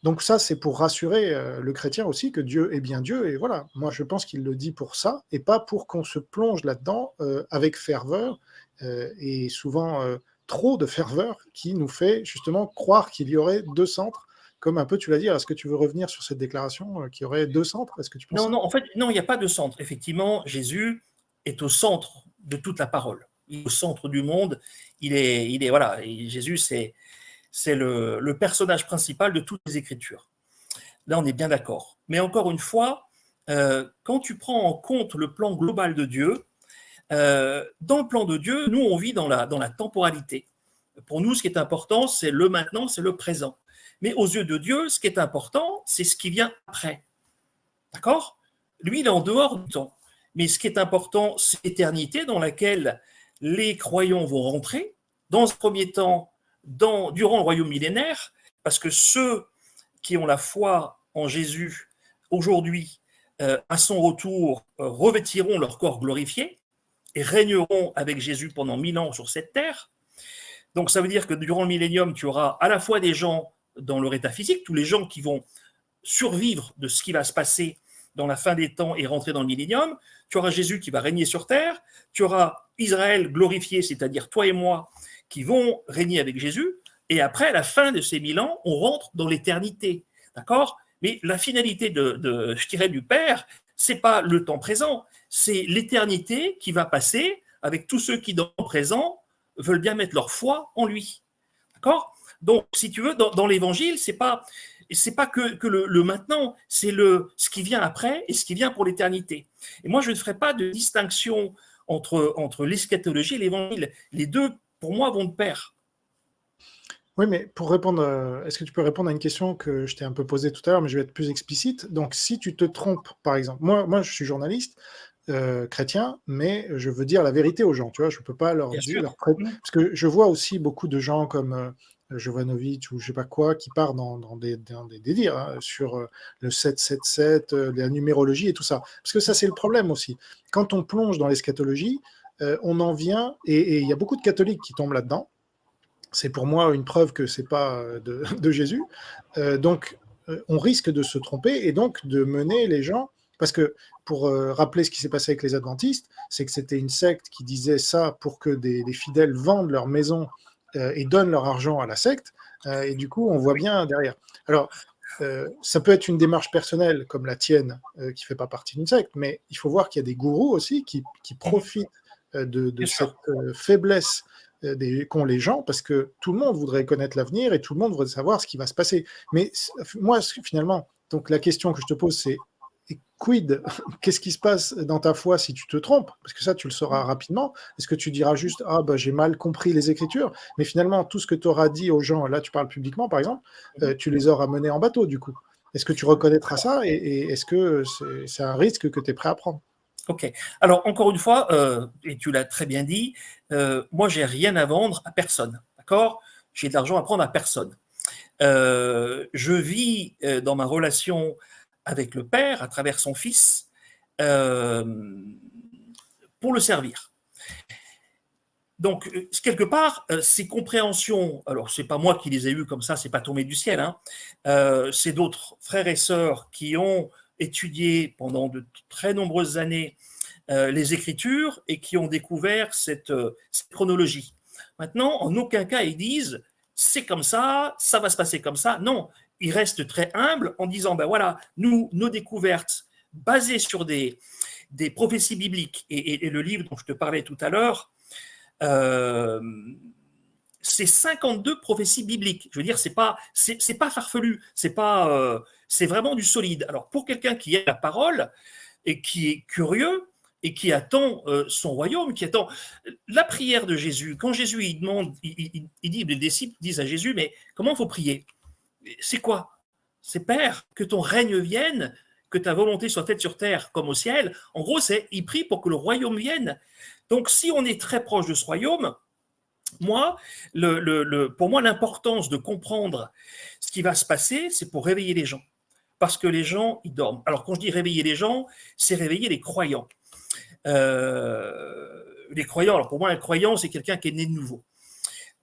Donc ça, c'est pour rassurer le chrétien aussi que Dieu est bien Dieu, et voilà, moi je pense qu'il le dit pour ça, et pas pour qu'on se plonge là-dedans avec ferveur, et souvent trop de ferveur, qui nous fait justement croire qu'il y aurait deux centres, comme un peu tu l'as dit. Est-ce que tu veux revenir sur cette déclaration qu'il y aurait deux centres? Est-ce que tu penses Non, ça? non, en fait, non, il n'y a pas de centre. Effectivement, Jésus est au centre de toute la parole. Il est au centre du monde. Voilà. Et Jésus, c'est le personnage principal de toutes les Écritures. Là, on est bien d'accord. Mais encore une fois, quand tu prends en compte le plan global de Dieu, dans le plan de Dieu, nous, on vit dans la temporalité. Pour nous, ce qui est important, c'est le maintenant, c'est le présent. Mais aux yeux de Dieu, ce qui est important, c'est ce qui vient après. D'accord? Lui, il est en dehors du temps. Mais ce qui est important, c'est l'éternité dans laquelle les croyants vont rentrer, dans un premier temps, durant le royaume millénaire, parce que ceux qui ont la foi en Jésus aujourd'hui, à son retour, revêtiront leur corps glorifié et régneront avec Jésus pendant 1000 ans sur cette terre. Donc ça veut dire que durant le millénium, tu auras à la fois des gens dans leur état physique, tous les gens qui vont survivre de ce qui va se passer dans la fin des temps et rentrer dans le millénium. Tu auras Jésus qui va régner sur terre. Tu auras Israël glorifié, c'est-à-dire toi et moi, qui vont régner avec Jésus. Et après, à la fin de ces 1000 ans, on rentre dans l'éternité. d'accord? Mais la finalité je dirais, du Père, c'est pas le temps présent, c'est l'éternité qui va passer avec tous ceux qui, dans le présent, veulent bien mettre leur foi en lui. D'accord? Donc, si tu veux, dans l'Évangile, c'est pas que le maintenant, c'est ce qui vient après et ce qui vient pour l'éternité. Et moi, je ne ferai pas de distinction entre l'eschatologie et l'Évangile. Les deux, pour moi, vont de pair. Oui, mais pour répondre, est-ce que tu peux répondre à une question que je t'ai un peu posée tout à l'heure, mais je vais être plus explicite. Donc, si tu te trompes, par exemple, moi je suis journaliste chrétien, mais je veux dire la vérité aux gens, tu vois, je ne peux pas leur Bien dire, sûr. parce que je vois aussi beaucoup de gens comme Jovanovic ou je sais pas quoi, qui partent dans des délires hein, sur le 777, la numérologie et tout ça. Parce que ça, c'est le problème aussi. Quand on plonge dans l'eschatologie, on en vient, et il y a beaucoup de catholiques qui tombent là-dedans. C'est pour moi une preuve que c'est pas de Jésus. Donc, on risque de se tromper et donc de mener les gens. Parce que pour rappeler ce qui s'est passé avec les adventistes, c'est que c'était une secte qui disait ça pour que des fidèles vendent leur maison et donnent leur argent à la secte. Et du coup, on voit bien derrière. Alors, ça peut être une démarche personnelle comme la tienne qui ne fait pas partie d'une secte, mais il faut voir qu'il y a des gourous aussi qui profitent de Bien cette sûr. faiblesse qu'ont les gens, parce que tout le monde voudrait connaître l'avenir et tout le monde voudrait savoir ce qui va se passer. Mais moi, finalement, donc la question que je te pose, c'est quid? Qu'est-ce qui se passe dans ta foi si tu te trompes? Parce que ça, tu le sauras rapidement. Est-ce que tu diras juste, ah, bah, j'ai mal compris les Écritures? Mais finalement, tout ce que tu auras dit aux gens, là, tu parles publiquement, par exemple, tu les auras menés en bateau, du coup. Est-ce que tu reconnaîtras ça et est-ce que c'est un risque que tu es prêt à prendre? Ok. Alors, encore une fois, et tu l'as très bien dit, moi, j'ai rien à vendre à personne. D'accord? J'ai de l'argent à prendre à personne. Je vis dans ma relation avec le Père à travers son Fils euh, pour le servir. Donc, quelque part, ces compréhensions, alors c'est pas moi qui les ai eues comme ça, c'est pas tombé du ciel, hein, c'est d'autres frères et sœurs qui ont étudié pendant de très nombreuses années les Écritures et qui ont découvert cette chronologie. Maintenant, en aucun cas, ils disent c'est comme ça va se passer comme ça. Non, ils restent très humbles en disant ben voilà, nous, nos découvertes basées sur des prophéties bibliques et le livre dont je te parlais tout à l'heure, euh, c'est 52 prophéties bibliques. Je veux dire, c'est pas farfelu, c'est vraiment du solide. Alors pour quelqu'un qui aime la parole et qui est curieux et qui attend son royaume, qui attend la prière de Jésus. Quand Jésus il demande, il dit, les disciples disent à Jésus, mais comment il faut prier? C'est quoi? C'est Père, que ton règne vienne, que ta volonté soit faite sur terre comme au ciel. En gros, il prie pour que le royaume vienne. Donc, si on est très proche de ce royaume, moi, pour moi, l'importance de comprendre ce qui va se passer, c'est pour réveiller les gens. Parce que les gens, ils dorment. Alors, quand je dis réveiller les gens, c'est réveiller les croyants. Les croyants, alors pour moi, un croyant, c'est quelqu'un qui est né de nouveau.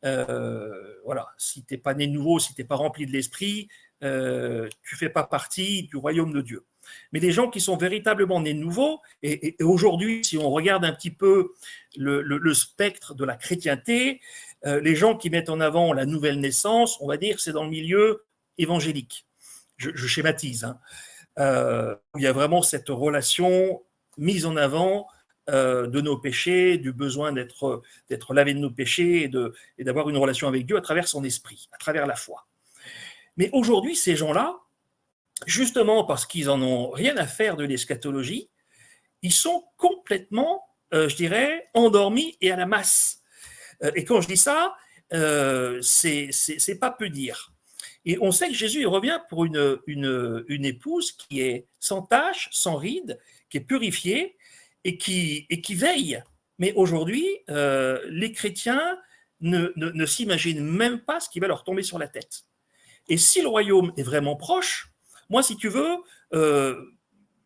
Voilà, si tu n'es pas né de nouveau, si tu n'es pas rempli de l'esprit, tu ne fais pas partie du royaume de Dieu. Mais les gens qui sont véritablement nés de nouveau, et aujourd'hui, si on regarde un petit peu le spectre de la chrétienté, les gens qui mettent en avant la nouvelle naissance, on va dire, c'est dans le milieu évangélique. Je schématise. Hein. Il y a vraiment cette relation mise en avant de nos péchés, du besoin d'être lavé de nos péchés et d'avoir une relation avec Dieu à travers son esprit, à travers la foi. Mais aujourd'hui, ces gens-là, justement parce qu'ils en ont rien à faire de l'eschatologie, ils sont complètement, je dirais, endormis et à la masse. Et quand je dis ça, c'est pas peu dire. Et on sait que Jésus il revient pour une épouse qui est sans tache, sans ride, qui est purifiée et qui veille. Mais aujourd'hui, les chrétiens ne s'imaginent même pas ce qui va leur tomber sur la tête. Et si le royaume est vraiment proche, moi, si tu veux,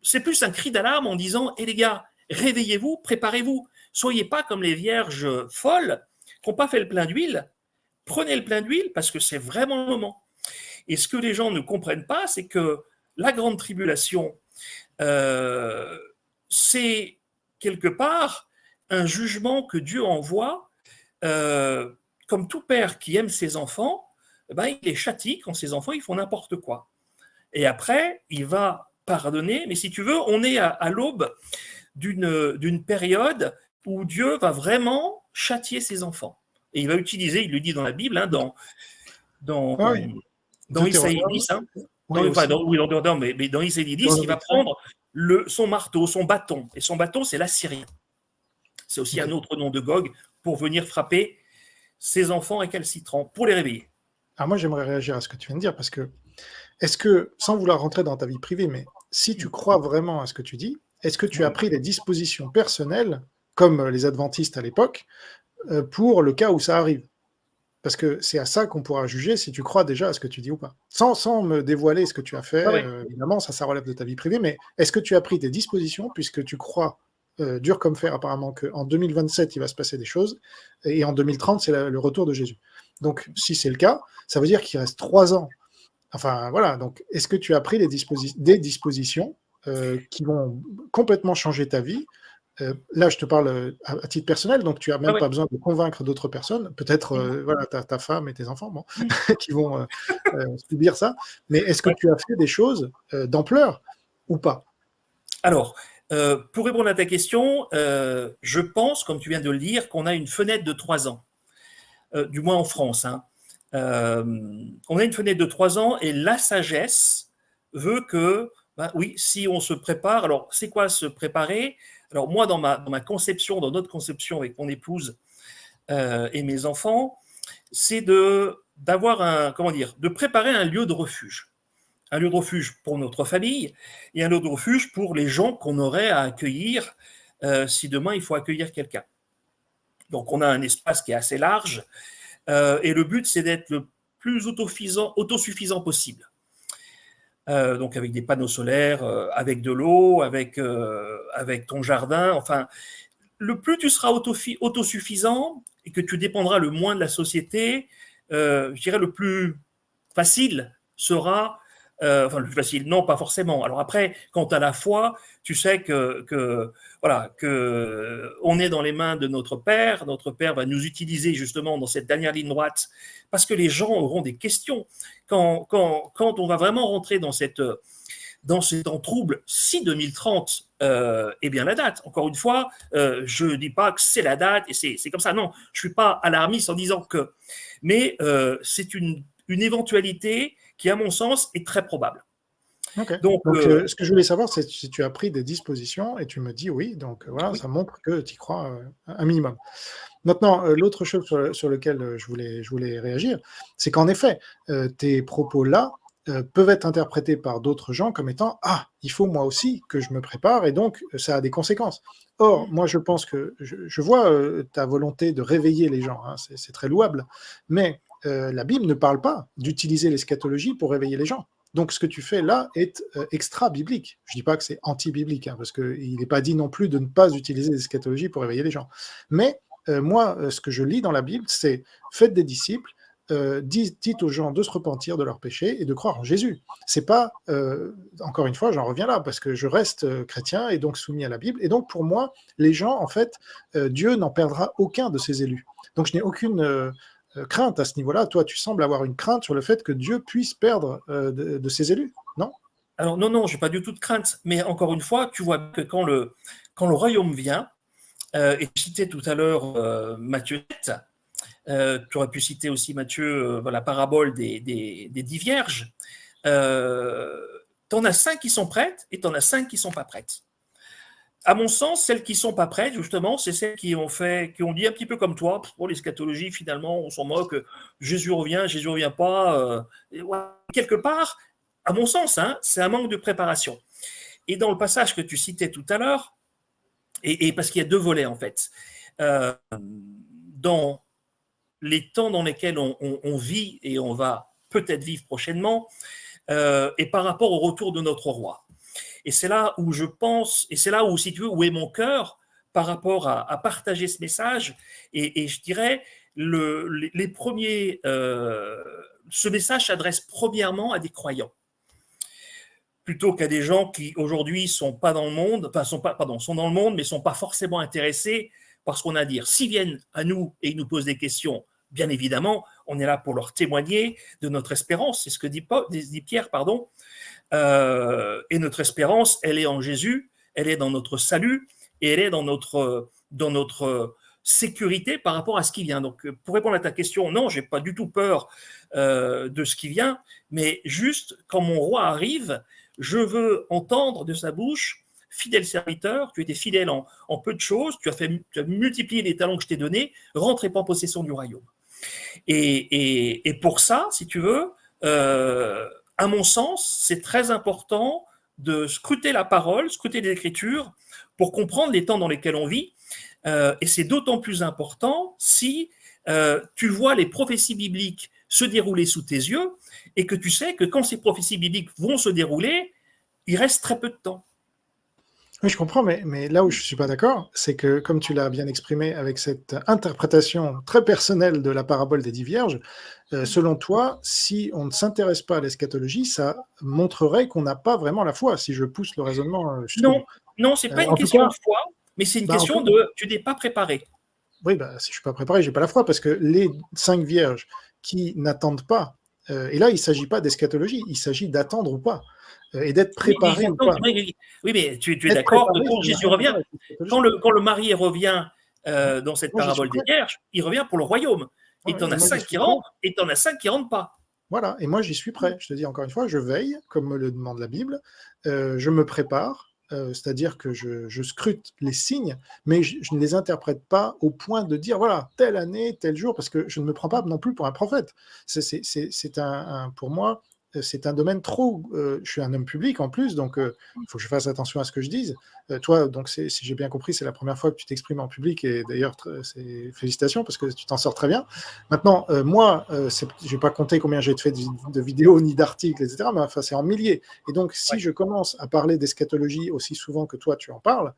c'est plus un cri d'alarme en disant hé les gars, réveillez-vous, préparez-vous. Soyez pas comme les vierges folles qui n'ont pas fait le plein d'huile. Prenez le plein d'huile parce que c'est vraiment le moment. Et ce que les gens ne comprennent pas, c'est que la grande tribulation, c'est quelque part un jugement que Dieu envoie, comme tout père qui aime ses enfants, ben, il les châtie quand ses enfants ils font n'importe quoi. Et après, il va pardonner. Mais si tu veux, on est à l'aube d'une période où Dieu va vraiment châtier ses enfants. Et il va utiliser, il le dit dans la Bible, hein, dans, Ah oui, dans Isaïe Deutéronome, 10, hein, oui aussi. mais dans Isaïe 10, il va Deutéronome, prendre son marteau, son bâton. Et son bâton, c'est l'Assyrien. C'est aussi ok. un autre nom de Gog pour venir frapper ses enfants récalcitrants, pour les réveiller. Alors moi, j'aimerais réagir à ce que tu viens de dire, parce que, est-ce que, sans vouloir rentrer dans ta vie privée, mais si tu crois vraiment à ce que tu dis, est-ce que tu as Oui. pris des dispositions personnelles, comme les adventistes à l'époque, pour le cas où ça arrive? Parce que c'est à ça qu'on pourra juger si tu crois déjà à ce que tu dis ou pas. Sans me dévoiler ce que tu as fait, Ah ouais. évidemment, ça relève de ta vie privée, mais est-ce que tu as pris des dispositions, puisque tu crois, dur comme fer apparemment, qu'en 2027, il va se passer des choses, et en 2030, c'est le retour de Jésus. Donc, si c'est le cas, ça veut dire qu'il reste 3 ans. Enfin, voilà, donc est-ce que tu as pris des dispositions qui vont complètement changer ta vie? Là, je te parle à titre personnel, donc tu n'as Ah même ouais. pas besoin de convaincre d'autres personnes, peut-être voilà, ta femme et tes enfants bon, qui vont subir ça, mais est-ce que Ouais. tu as fait des choses d'ampleur ou pas? Alors, pour répondre à ta question, je pense, comme tu viens de le dire, qu'on a une fenêtre de 3 ans, du moins en France. Hein. On a une fenêtre de 3 ans et la sagesse veut que, ben oui, si on se prépare, alors c'est quoi se préparer? Alors moi, dans ma conception, dans notre conception avec mon épouse et mes enfants, c'est de préparer un lieu de refuge. Un lieu de refuge pour notre famille et un lieu de refuge pour les gens qu'on aurait à accueillir si demain il faut accueillir quelqu'un. Donc on a un espace qui est assez large et le but c'est d'être le plus autosuffisant possible. Donc avec des panneaux solaires, avec de l'eau, avec ton jardin, enfin, le plus tu seras autosuffisant et que tu dépendras le moins de la société, je dirais le plus facile sera, enfin le plus facile, non pas forcément. Alors après, quant à la foi, tu sais voilà, que on est dans les mains de notre Père va nous utiliser justement dans cette dernière ligne droite, parce que les gens auront des questions. Quand on va vraiment rentrer dans ce temps trouble, si 2030 est bien la date. Encore une fois, je ne dis pas que c'est la date et c'est comme ça. Non, je ne suis pas alarmiste en disant que. Mais c'est une éventualité qui, à mon sens, est très probable. Ok. Donc, Donc, ce que je voulais savoir, c'est si tu as pris des dispositions et tu me dis oui, donc voilà, oui. ça montre que tu y crois un minimum. Maintenant, l'autre chose sur lequel je voulais réagir, c'est qu'en effet, tes propos-là peuvent être interprétés par d'autres gens comme étant ah, il faut moi aussi que je me prépare et donc ça a des conséquences. Or, moi, je pense que je vois ta volonté de réveiller les gens, hein, c'est très louable, mais la Bible ne parle pas d'utiliser l'eschatologie pour réveiller les gens. Donc, ce que tu fais là est extra-biblique. Je ne dis pas que c'est anti-biblique, hein, parce qu'il n'est pas dit non plus de ne pas utiliser l'eschatologie pour réveiller les gens. Mais moi, ce que je lis dans la Bible, c'est faites des disciples, dites aux gens de se repentir de leurs péchés et de croire en Jésus. C'est pas, encore une fois, j'en reviens là, parce que je reste chrétien et donc soumis à la Bible. Et donc, pour moi, les gens, en fait, Dieu n'en perdra aucun de ses élus. Donc, je n'ai aucune crainte à ce niveau-là. Toi, tu sembles avoir une crainte sur le fait que Dieu puisse perdre de ses élus, non? Alors non, je n'ai pas du tout de crainte. Mais encore une fois, tu vois que quand le royaume vient, et tu citais tout à l'heure Matthieu 7, tu aurais pu citer aussi Matthieu, la parabole des 10 vierges. Tu en as 5 qui sont prêtes et tu en as 5 qui ne sont pas prêtes. À mon sens, celles qui ne sont pas prêtes, justement, c'est celles qui ont dit un petit peu comme toi, pour l'eschatologie, finalement, on s'en moque, Jésus revient pas. Quelque part, à mon sens, hein, c'est un manque de préparation. Et dans le passage que tu citais tout à l'heure, et parce qu'il y a 2 volets, en fait, dans les temps dans lesquels on vit et on va peut-être vivre prochainement, et par rapport au retour de notre roi. Et c'est là où je pense, et c'est là où, si tu veux, où est mon cœur par rapport à partager ce message. Et je dirais, les premiers, ce message s'adresse premièrement à des croyants, plutôt qu'à des gens qui aujourd'hui sont pas dans le monde, enfin sont dans le monde, mais sont pas forcément intéressés par ce qu'on a à dire. S'ils viennent à nous et ils nous posent des questions, bien évidemment, on est là pour leur témoigner de notre espérance. C'est ce que dit Pierre, pardon. Et notre espérance, elle est en Jésus, elle est dans notre salut et elle est dans notre sécurité par rapport à ce qui vient. Donc, pour répondre à ta question, non, j'ai pas du tout peur de ce qui vient, mais juste quand mon roi arrive, je veux entendre de sa bouche: fidèle serviteur, tu étais fidèle en peu de choses, tu as multiplié les talents que je t'ai donnés, rentre et prends possession du royaume. Et pour ça, si tu veux, à mon sens, c'est très important de scruter la parole, scruter les Écritures, pour comprendre les temps dans lesquels on vit. Et c'est d'autant plus important si tu vois les prophéties bibliques se dérouler sous tes yeux et que tu sais que quand ces prophéties bibliques vont se dérouler, il reste très peu de temps. Oui, je comprends, mais là où je ne suis pas d'accord, c'est que, comme tu l'as bien exprimé avec cette interprétation très personnelle de la parabole des 10 vierges, selon toi, si on ne s'intéresse pas à l'eschatologie, ça montrerait qu'on n'a pas vraiment la foi, si je pousse le raisonnement jusqu'au bout. Non, ce n'est pas une En tout question cas, de foi, mais c'est une bah, en question tout- de tu n'es pas préparé. oui, bah, si je ne suis pas préparé, je n'ai pas la foi, parce que les 5 vierges qui n'attendent pas, et là, il ne s'agit pas d'eschatologie, il s'agit d'attendre ou pas, et d'être Oui, mais préparé ou pas. oui, mais tu es Être d'accord que préparé, quand ça n'a Jésus rien à voir revient, avec l'eschatologie. quand le mari revient dans cette Moi, j'y suis parabole des prêt. vierges, il revient pour le royaume. Et tu Ouais, en et as moi, j'y 5 suis qui prêt. rentrent, et tu en as 5 qui rentrent pas. Voilà, et moi j'y suis prêt. Je te dis encore une fois, je veille, comme me le demande la Bible, je me prépare, c'est-à-dire que je scrute les signes, mais je ne les interprète pas au point de dire, voilà, telle année, tel jour, parce que je ne me prends pas non plus pour un prophète. C'est pour moi, c'est un domaine trop... je suis un homme public en plus, donc il faut que je fasse attention à ce que je dise. Toi, donc si j'ai bien compris, c'est la première fois que tu t'exprimes en public, et d'ailleurs, félicitations, parce que tu t'en sors très bien. Maintenant, moi, je ne vais pas compter combien j'ai fait de vidéos ni d'articles, etc., mais enfin, c'est en milliers. Et donc, si Ouais. je commence à parler d'eschatologie aussi souvent que toi, tu en parles,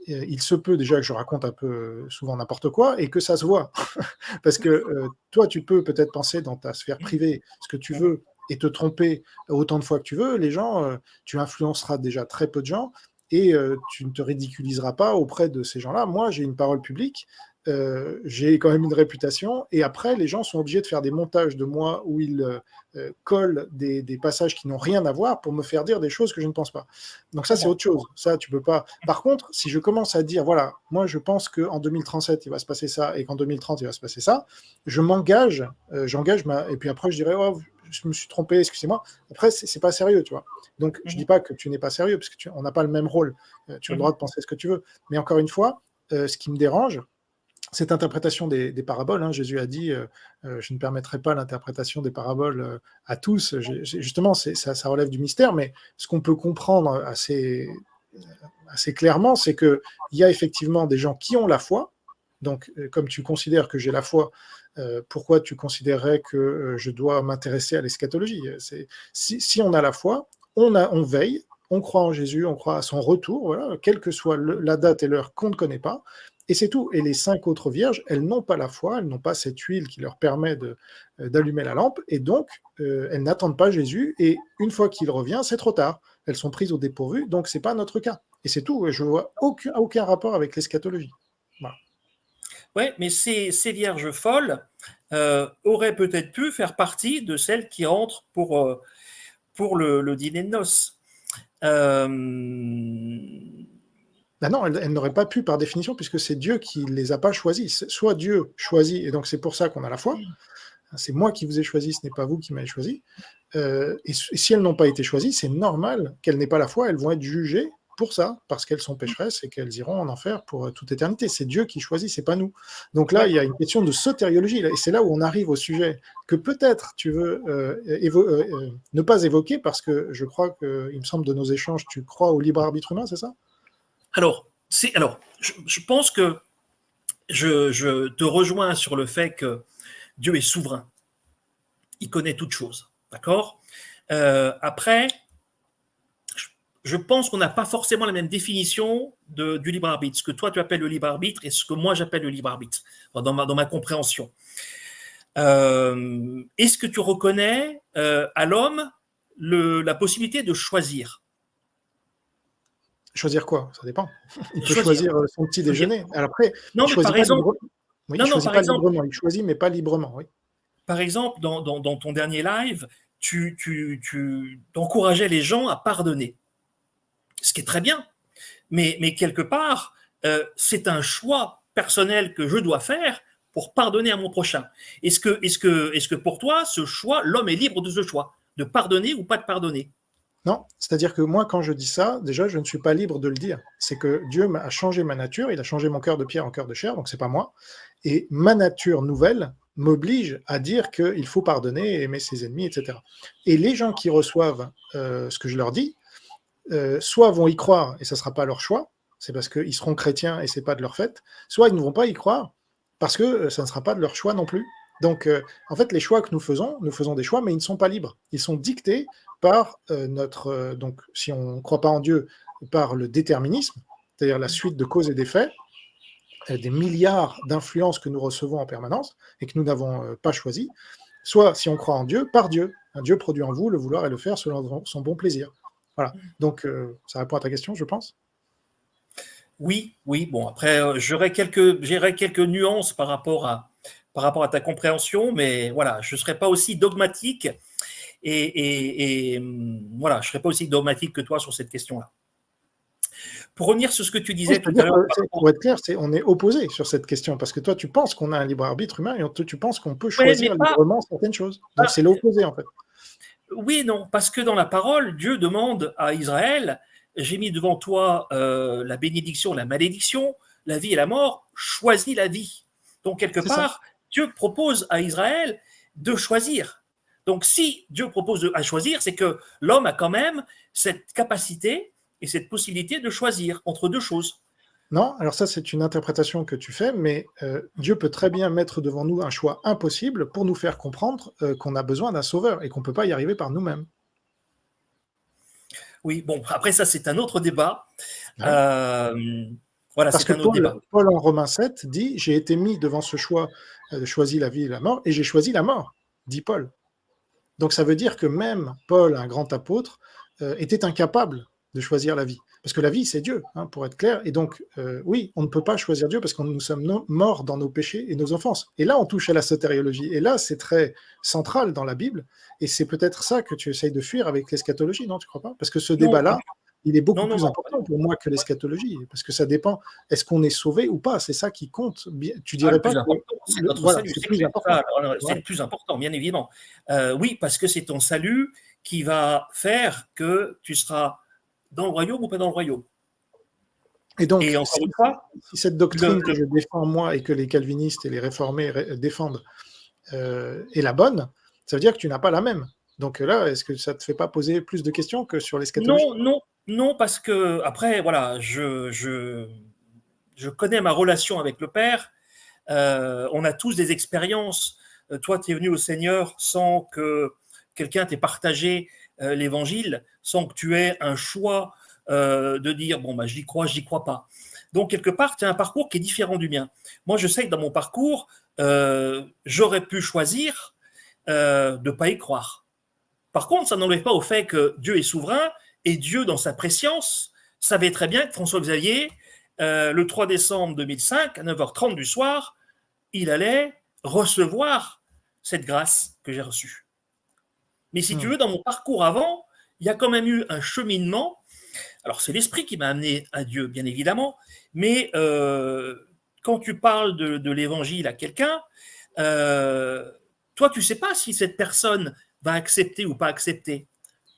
il se peut déjà que je raconte un peu souvent n'importe quoi et que ça se voit. Parce que toi, tu peux peut-être penser dans ta sphère privée ce que tu veux et te tromper autant de fois que tu veux. Les gens, tu influenceras déjà très peu de gens et tu ne te ridiculiseras pas auprès de ces gens-là. Moi, j'ai une parole publique, j'ai quand même une réputation, et après, les gens sont obligés de faire des montages de moi où ils collent des passages qui n'ont rien à voir pour me faire dire des choses que je ne pense pas. Donc ça, c'est autre chose. Ça, tu peux pas. Par contre, si je commence à dire, voilà, moi, je pense qu'en 2037, il va se passer ça, et qu'en 2030, il va se passer ça, je m'engage, et puis après, je dirais, oh, je me suis trompé, excusez-moi. Après, c'est pas sérieux, tu vois. Donc, je dis pas que tu n'es pas sérieux, parce que on n'a pas le même rôle. Tu as le droit de penser ce que tu veux. Mais encore une fois, ce qui me dérange, cette interprétation des paraboles, hein, Jésus a dit je ne permettrai pas l'interprétation des paraboles à tous. Justement, ça relève du mystère, mais ce qu'on peut comprendre assez clairement, c'est qu'il y a effectivement des gens qui ont la foi. Donc, comme tu considères que j'ai la foi, pourquoi tu considérerais que je dois m'intéresser à l'eschatologie? Si on a la foi, on veille, on croit en Jésus, on croit à son retour, voilà, quelle que soit la date et l'heure qu'on ne connaît pas, et c'est tout. Et les 5 autres vierges, elles n'ont pas la foi, elles n'ont pas cette huile qui leur permet d'allumer la lampe, et donc elles n'attendent pas Jésus, et une fois qu'il revient, c'est trop tard. Elles sont prises au dépourvu, donc ce n'est pas notre cas. Et c'est tout, je ne vois aucun rapport avec l'eschatologie. Voilà. Oui, mais ces vierges folles auraient peut-être pu faire partie de celles qui rentrent pour le dîner de noces. Ben non, elles n'auraient pas pu par définition, puisque c'est Dieu qui ne les a pas choisies. Soit Dieu choisit, et donc c'est pour ça qu'on a la foi. C'est moi qui vous ai choisi, ce n'est pas vous qui m'avez choisi. Et si elles n'ont pas été choisies, c'est normal qu'elles n'aient pas la foi, elles vont être jugées pour ça, parce qu'elles sont pécheresses et qu'elles iront en enfer pour toute éternité. C'est Dieu qui choisit, c'est pas nous. Donc là, il y a une question de sotériologie, et c'est là où on arrive au sujet que peut-être tu veux ne pas évoquer, parce que je crois que, il me semble de nos échanges, tu crois au libre arbitre humain, c'est ça? Alors, je pense que je te rejoins sur le fait que Dieu est souverain. Il connaît toutes choses. D'accord. Après, je pense qu'on n'a pas forcément la même définition du libre arbitre. Ce que toi, tu appelles le libre arbitre et ce que moi, j'appelle le libre arbitre, dans ma compréhension. Est-ce que tu reconnais à l'homme la possibilité de choisir? Choisir quoi? Ça dépend. Il peut choisir son petit déjeuner. Alors après, non, il mais par choisit pas exemple, Oui, il Non, ne non, choisit pas librement. Il choisit, mais pas librement, oui. par exemple, dans ton dernier live, tu encourageais les gens à pardonner, ce qui est très bien. Mais quelque part, c'est un choix personnel que je dois faire pour pardonner à mon prochain. Est-ce que pour toi, ce choix, l'homme est libre de ce choix, de pardonner ou pas de pardonner? Non, c'est-à-dire que moi, quand je dis ça, déjà, je ne suis pas libre de le dire. C'est que Dieu a changé ma nature, il a changé mon cœur de pierre en cœur de chair, donc c'est pas moi. Et ma nature nouvelle m'oblige à dire qu'il faut pardonner, aimer ses ennemis, etc. Et les gens qui reçoivent ce que je leur dis, soit vont y croire et ça ne sera pas leur choix, c'est parce qu'ils seront chrétiens et c'est pas de leur fait, soit ils ne vont pas y croire parce que ça ne sera pas de leur choix non plus. Donc, en fait, les choix que nous faisons des choix, mais ils ne sont pas libres. Ils sont dictés par notre. Donc, si on ne croit pas en Dieu, par le déterminisme, c'est-à-dire la suite de causes et d'effets, des milliards d'influences que nous recevons en permanence et que nous n'avons pas choisies, soit, si on croit en Dieu, par Dieu. Un Dieu produit en vous le vouloir et le faire selon son bon plaisir. Voilà. Donc, ça répond à ta question, je pense. Oui, oui. Bon, après, j'aurais quelques nuances par rapport à ta compréhension, mais voilà, je ne serais pas aussi dogmatique voilà, je ne serais pas aussi dogmatique que toi sur cette question-là. Pour revenir sur ce que tu disais tout à C'est-à-dire l'heure. pour être clair, on est opposé sur cette question, parce que toi, tu penses qu'on a un libre arbitre humain et toi, tu penses qu'on peut Ouais, mais choisir librement certaines choses. Donc, c'est l'opposé, en fait. Oui et non, parce que dans la parole, Dieu demande à Israël, j'ai mis devant toi la bénédiction, la malédiction, la vie et la mort, choisis la vie. Donc quelque C'est ça. part, Dieu propose à Israël de choisir. Donc si Dieu propose à choisir, c'est que l'homme a quand même cette capacité et cette possibilité de choisir entre deux choses. Non, alors ça, c'est une interprétation que tu fais, mais Dieu peut très bien mettre devant nous un choix impossible pour nous faire comprendre qu'on a besoin d'un sauveur et qu'on ne peut pas y arriver par nous-mêmes. Oui, bon, après ça, c'est un autre débat. Ouais. Euh, voilà, Parce c'est que un autre débat. Paul en Romains 7 dit, j'ai été mis devant ce choix, choisi la vie et la mort, et j'ai choisi la mort, dit Paul. Donc ça veut dire que même Paul, un grand apôtre, était incapable de choisir la vie. Parce que la vie, c'est Dieu, hein, pour être clair. Et donc, oui, on ne peut pas choisir Dieu parce que nous sommes morts dans nos péchés et nos offenses. Et là, on touche à la sotériologie. Et là, c'est très central dans la Bible. Et c'est peut-être ça que tu essayes de fuir avec l'eschatologie, non, tu crois pas? Parce que ce Non, débat-là, il est beaucoup non, non, plus non. important pour moi que l'eschatologie. Parce que ça dépend, est-ce qu'on est sauvé ou pas? C'est ça qui compte. Tu Ah, dirais le pas plus que... important, c'est notre Voilà, salut, c'est c'est plus clair. important. Ça, c'est Voilà. le plus important, bien évidemment. Oui, parce que c'est ton salut qui va faire que tu seras dans le royaume ou pas dans le royaume. Et donc, Et encore une fois, si cette le, doctrine que le- je défends moi et que les calvinistes et les réformés défendent est la bonne, ça veut dire que tu n'as pas la même. Donc là, est-ce que ça ne te fait pas poser plus de questions que sur l'eschatologie? non, non, non, parce que après, voilà, je connais ma relation avec le Père. On a tous des expériences. Toi, tu es venu au Seigneur sans que quelqu'un t'ait partagé l'évangile, sans que tu aies un choix de dire bon, bah, j'y crois pas. Donc, quelque part, tu as un parcours qui est différent du mien. Moi, je sais que dans mon parcours, j'aurais pu choisir de ne pas y croire. Par contre, ça n'enlève pas au fait que Dieu est souverain et Dieu, dans sa préscience, savait très bien que François Xavier, le 3 décembre 2005, à 9h30 du soir, il allait recevoir cette grâce que j'ai reçue. Mais si tu veux, dans mon parcours avant, il y a quand même eu un cheminement. Alors, c'est l'esprit qui m'a amené à Dieu, bien évidemment, mais quand tu parles de l'évangile à quelqu'un, toi, tu ne sais pas si cette personne va accepter ou pas accepter.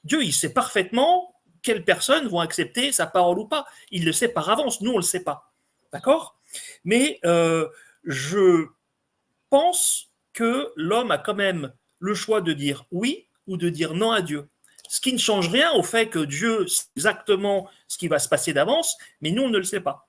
Dieu, il sait parfaitement quelles personnes vont accepter sa parole ou pas. Il le sait par avance, nous, on ne le sait pas. D'accord? Mais je pense que l'homme a quand même le choix de dire oui ou de dire non à Dieu. Ce qui ne change rien au fait que Dieu sait exactement ce qui va se passer d'avance, mais nous, on ne le sait pas.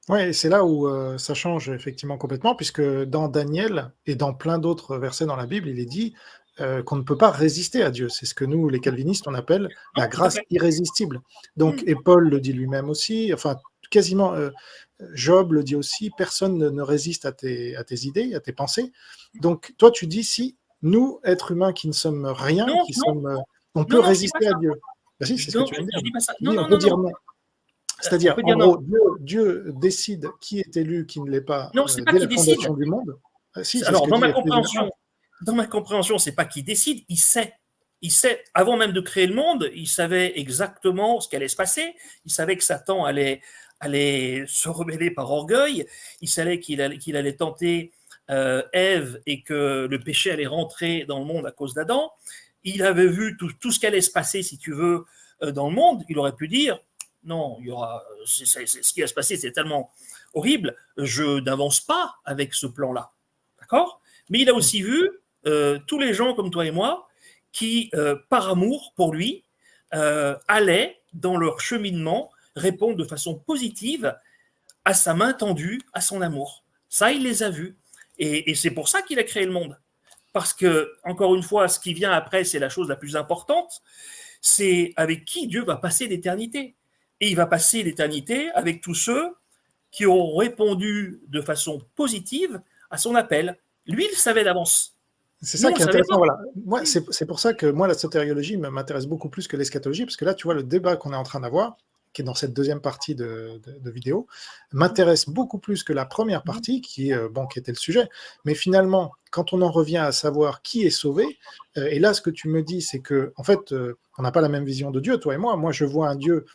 Oui, c'est là où ça change effectivement complètement, puisque dans Daniel et dans plein d'autres versets dans la Bible, il est dit qu'on ne peut pas résister à Dieu. C'est ce que nous, les calvinistes, on appelle Non, la tout à grâce fait. irrésistible. Donc, et Paul le dit lui-même aussi, enfin, quasiment, Job le dit aussi, personne ne résiste à tes idées, à tes pensées. Donc, toi, tu dis, si nous, êtres humains qui ne sommes rien, Non, qui non, sommes, on peut non, non, je dis pas résister à ça. Dieu. Ben si, c'est ce que Non, tu viens de je dire. dis pas ça. Tu Non, dis, on non, peut non, dire non. non. On C'est-à-dire, peut en dire non. gros, Dieu décide qui est élu, qui ne l'est pas Non, c'est pas dès qui la décide. fondation du monde. Si, c'est ce Alors, que dit Ephésiens 1. dans ma compréhension, c'est pas qui décide, il sait. Il sait, avant même de créer le monde, il savait exactement ce qui allait se passer. Il savait que Satan allait se rebeller par orgueil. Il savait qu'il allait tenter Ève et que le péché allait rentrer dans le monde à cause d'Adam. Il avait vu tout ce qui allait se passer, si tu veux, dans le monde. Il aurait pu dire non, il y aura, ce qui va se passer, c'est tellement horrible, je n'avance pas avec ce plan-là. D'accord? Mais il a aussi vu tous les gens comme toi et moi qui, par amour pour lui, allaient dans leur cheminement répondre de façon positive à sa main tendue, à son amour. Ça, il les a vus. Et c'est pour ça qu'il a créé le monde. Parce que, encore une fois, ce qui vient après, c'est la chose la plus importante, c'est avec qui Dieu va passer l'éternité. Et il va passer l'éternité avec tous ceux qui auront répondu de façon positive à son appel. Lui, il savait d'avance. C'est Nous, ça on ne qui est savait intéressant. pas. Voilà. Moi, c'est pour ça que moi, la sotériologie m'intéresse beaucoup plus que l'eschatologie, parce que là, tu vois, le débat qu'on est en train d'avoir, qui est dans cette deuxième partie de vidéo, m'intéresse beaucoup plus que la première partie, qui était le sujet. Mais finalement, quand on en revient à savoir qui est sauvé, et là, ce que tu me dis, c'est que, en fait, on n'a pas la même vision de Dieu, toi et moi. Moi, je vois un Dieu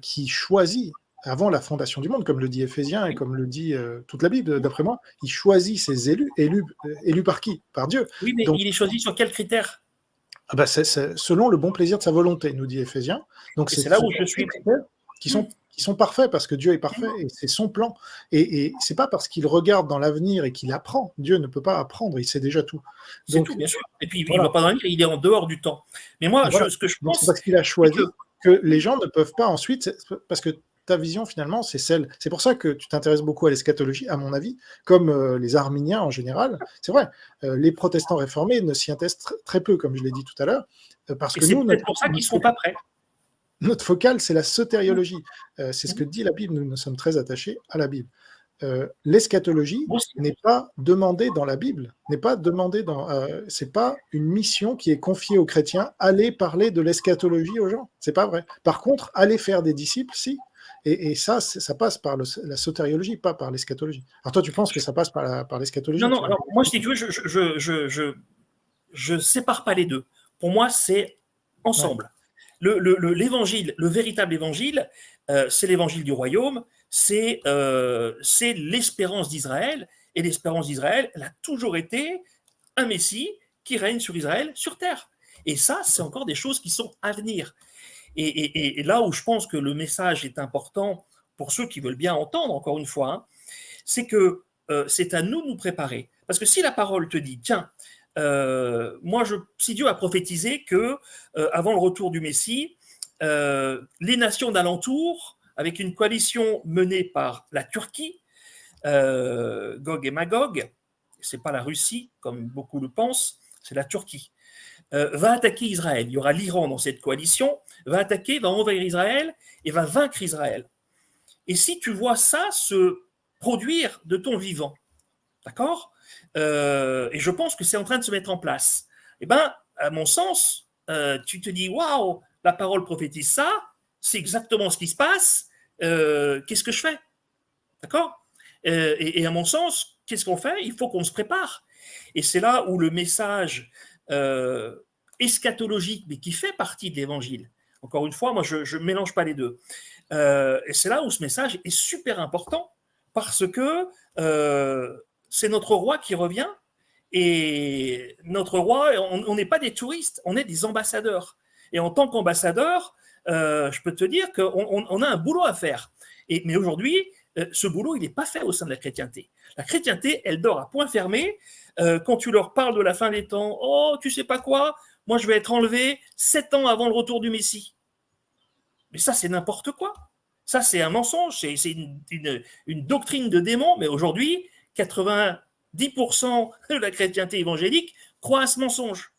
qui choisit avant la fondation du monde, comme le dit Éphésiens et comme le dit toute la Bible, d'après moi, il choisit ses élus par qui? Par Dieu. Oui, mais Donc, il est choisi sur quels critères? c'est selon le bon plaisir de sa volonté, nous dit Éphésiens. Donc, Et c'est c'est là ce où sont je des suis. critères qui sont parfaits, parce que Dieu est parfait, et c'est son plan. Et c'est pas parce qu'il regarde dans l'avenir et qu'il apprend. Dieu ne peut pas apprendre, il sait déjà tout. C'est Donc, tout, bien sûr. Et puis, il ne voilà. va pas dans l'avenir, il est en dehors du temps. Mais moi, Voilà. ce que je Donc, c'est pense, parce qu'il a c'est que choisi que les gens ne peuvent pas ensuite, parce que ta vision finalement, c'est celle. C'est pour ça que tu t'intéresses beaucoup à l'eschatologie, à mon avis, comme les arminiens en général. C'est vrai, les protestants réformés ne s'y intéressent très peu, comme je l'ai dit tout à l'heure, parce et que c'est nous, peut-être pour ça qu'ils ne seront pas prêts. notre focale, c'est la sotériologie. C'est ce que dit la Bible. Nous sommes très attachés à la Bible. L'eschatologie Moi aussi. n'est pas demandée dans la Bible, n'est pas demandée dans. C'est pas une mission qui est confiée aux chrétiens. Allez parler de l'eschatologie aux gens. C'est pas vrai. Par contre, aller faire des disciples, si. Et ça, ça passe par la sotériologie, pas par l'eschatologie. Alors toi, tu penses que ça passe par Non, l'eschatologie, non, tu vas me alors moi, si tu veux, je sépare pas les deux. Pour moi, c'est ouais. ensemble. L'évangile, le véritable évangile, c'est l'évangile du royaume, c'est l'espérance d'Israël. Et l'espérance d'Israël, elle a toujours été un Messie qui règne sur Israël, sur terre. Et ça, c'est encore des choses qui sont à venir. Et là où je pense que le message est important pour ceux qui veulent bien entendre, encore une fois, hein, c'est que c'est à nous de nous préparer. Parce que si la parole te dit, tiens, si Dieu a prophétisé que avant le retour du Messie, les nations d'alentour, avec une coalition menée par la Turquie, Gog et Magog, c'est pas la Russie comme beaucoup le pensent, c'est la Turquie, va attaquer Israël. Il y aura l'Iran dans cette coalition, va attaquer, va envahir Israël et va vaincre Israël. Et si tu vois ça se produire de ton vivant, d'accord, et je pense que c'est en train de se mettre en place, eh bien, à mon sens, tu te dis, waouh, la parole prophétise ça, c'est exactement ce qui se passe, qu'est-ce que je fais? D'accord? Et à mon sens, qu'est-ce qu'on fait? Il faut qu'on se prépare. Et c'est là où le message eschatologique, mais qui fait partie de l'évangile, encore une fois, moi, je ne mélange pas les deux. Et c'est là où ce message est super important, parce que c'est notre roi qui revient, et notre roi, on n'est pas des touristes, on est des ambassadeurs. Et en tant qu'ambassadeur, je peux te dire qu'on a un boulot à faire. Mais aujourd'hui, ce boulot, il n'est pas fait au sein de la chrétienté. La chrétienté, elle dort à point fermé. Quand tu leur parles de la fin des temps, oh, tu sais pas quoi, moi je vais être enlevé 7 ans avant le retour du Messie. Mais ça, c'est n'importe quoi. Ça, c'est un mensonge, c'est une doctrine de démon. Mais aujourd'hui, 90% de la chrétienté évangélique croit à ce mensonge.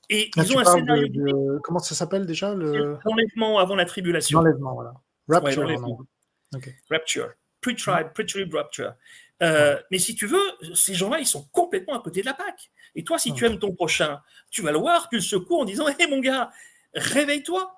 Et Là, ils ont tu un parles scénario. comment ça s'appelle déjà L'enlèvement avant la tribulation. l'enlèvement, voilà. Ouais, Rapture en l'enlèvement. anglais. Okay. Rapture. Pre-trib rapture. Ouais. Mais si tu veux, ces gens-là, ils sont complètement à côté de la Pâque. Et toi, si tu Okay. aimes ton prochain, tu vas le voir, tu le secoues en disant, hé mon gars, réveille-toi.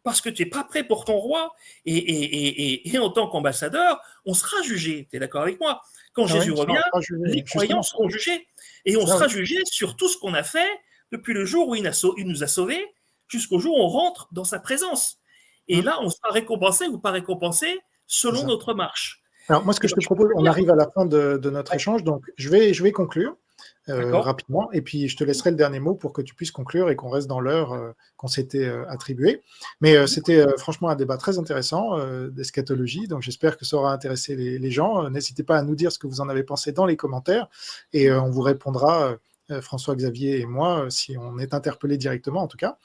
parce que tu n'es pas prêt pour ton roi. Et en tant qu'ambassadeur, on sera jugé. Tu es d'accord avec moi? Quand Ah oui, Jésus ça, revient, on sera jugé, les croyants justement. seront jugés. Et on Ça, sera oui. jugé sur tout ce qu'on a fait depuis le jour où il nous a sauvés jusqu'au jour où on rentre dans sa présence. Et Hum, là, on sera récompensé ou pas récompensé c'est selon ça. notre marche. Alors, moi, ce que Et je donc, te je peux propose, te on dire, arrive à la fin de notre ouais, échange, donc je vais conclure d'accord, rapidement, et puis je te laisserai le dernier mot pour que tu puisses conclure et qu'on reste dans l'heure qu'on s'était attribuée. Mais mhm, c'était franchement un débat très intéressant d'eschatologie, donc j'espère que ça aura intéressé les gens. N'hésitez pas à nous dire ce que vous en avez pensé dans les commentaires, et on vous répondra, François-Xavier et moi, si on est interpellé directement en tout cas.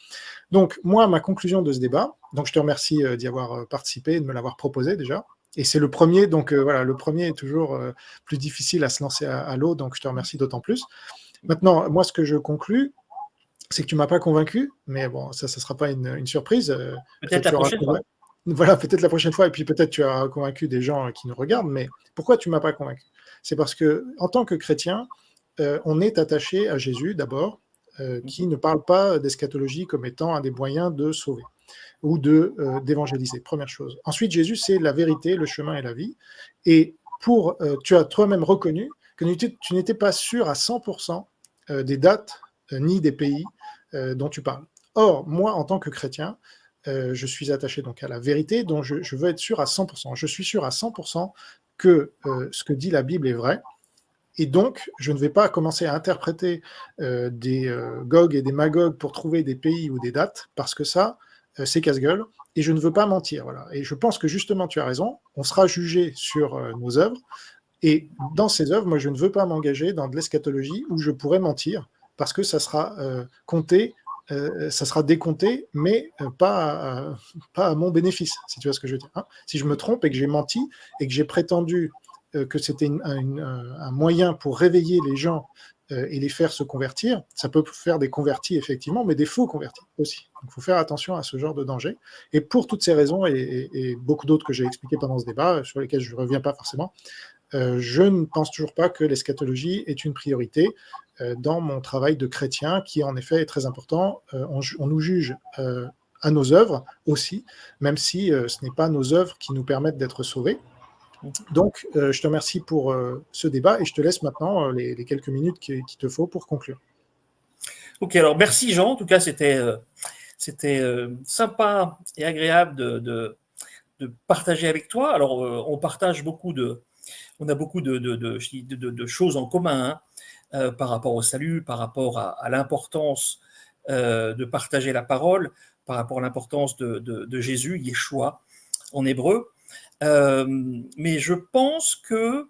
Donc, moi, ma conclusion de ce débat, donc je te remercie d'y avoir participé et de me l'avoir proposé déjà. Et c'est le premier, donc voilà, le premier est toujours plus difficile à se lancer à l'eau, donc je te remercie d'autant plus. Maintenant, moi, ce que je conclus, c'est que tu m'as pas convaincu, mais bon, ça ne sera pas une surprise. peut-être Peut-être la tu auras prochaine fois. convaincu, voilà, peut-être la prochaine fois, et puis peut-être tu auras convaincu des gens qui nous regardent, mais pourquoi tu m'as pas convaincu? C'est parce que, en tant que chrétien, on est attaché à Jésus d'abord, qui ne parle pas d'eschatologie comme étant un des moyens de sauver ou d'évangéliser, première chose. Ensuite, Jésus, c'est la vérité, le chemin et la vie. Et tu as toi-même reconnu que tu n'étais pas sûr à 100% des dates ni des pays dont tu parles. Or, moi, en tant que chrétien, je suis attaché donc à la vérité, dont je veux être sûr à 100%. Je suis sûr à 100% que ce que dit la Bible est vrai, et donc, je ne vais pas commencer à interpréter des Gog et des Magog pour trouver des pays ou des dates, parce que ça, c'est casse-gueule, et je ne veux pas mentir. Voilà. Et je pense que justement, tu as raison, on sera jugé sur nos œuvres, et dans ces œuvres, moi, je ne veux pas m'engager dans de l'eschatologie où je pourrais mentir, parce que ça sera compté, ça sera décompté, mais pas à mon bénéfice, si tu vois ce que je veux dire. Hein. Si je me trompe et que j'ai menti et que j'ai prétendu que c'était un moyen pour réveiller les gens et les faire se convertir, ça peut faire des convertis effectivement, mais des faux convertis aussi. Donc il faut faire attention à ce genre de danger. Et pour toutes ces raisons et beaucoup d'autres que j'ai expliquées pendant ce débat, sur lesquelles je ne reviens pas forcément, je ne pense toujours pas que l'eschatologie est une priorité dans mon travail de chrétien, qui en effet est très important. On nous juge à nos œuvres aussi, même si ce n'est pas nos œuvres qui nous permettent d'être sauvés. Donc, je te remercie pour ce débat et je te laisse maintenant les quelques minutes qu'il te faut pour conclure. Ok, alors merci Jean. En tout cas, c'était sympa et agréable de partager avec toi. Alors, on partage on a beaucoup de choses en commun hein, par rapport au salut, par rapport à l'importance de partager la parole, par rapport à l'importance de Jésus, Yeshua en hébreu. Mais je pense que,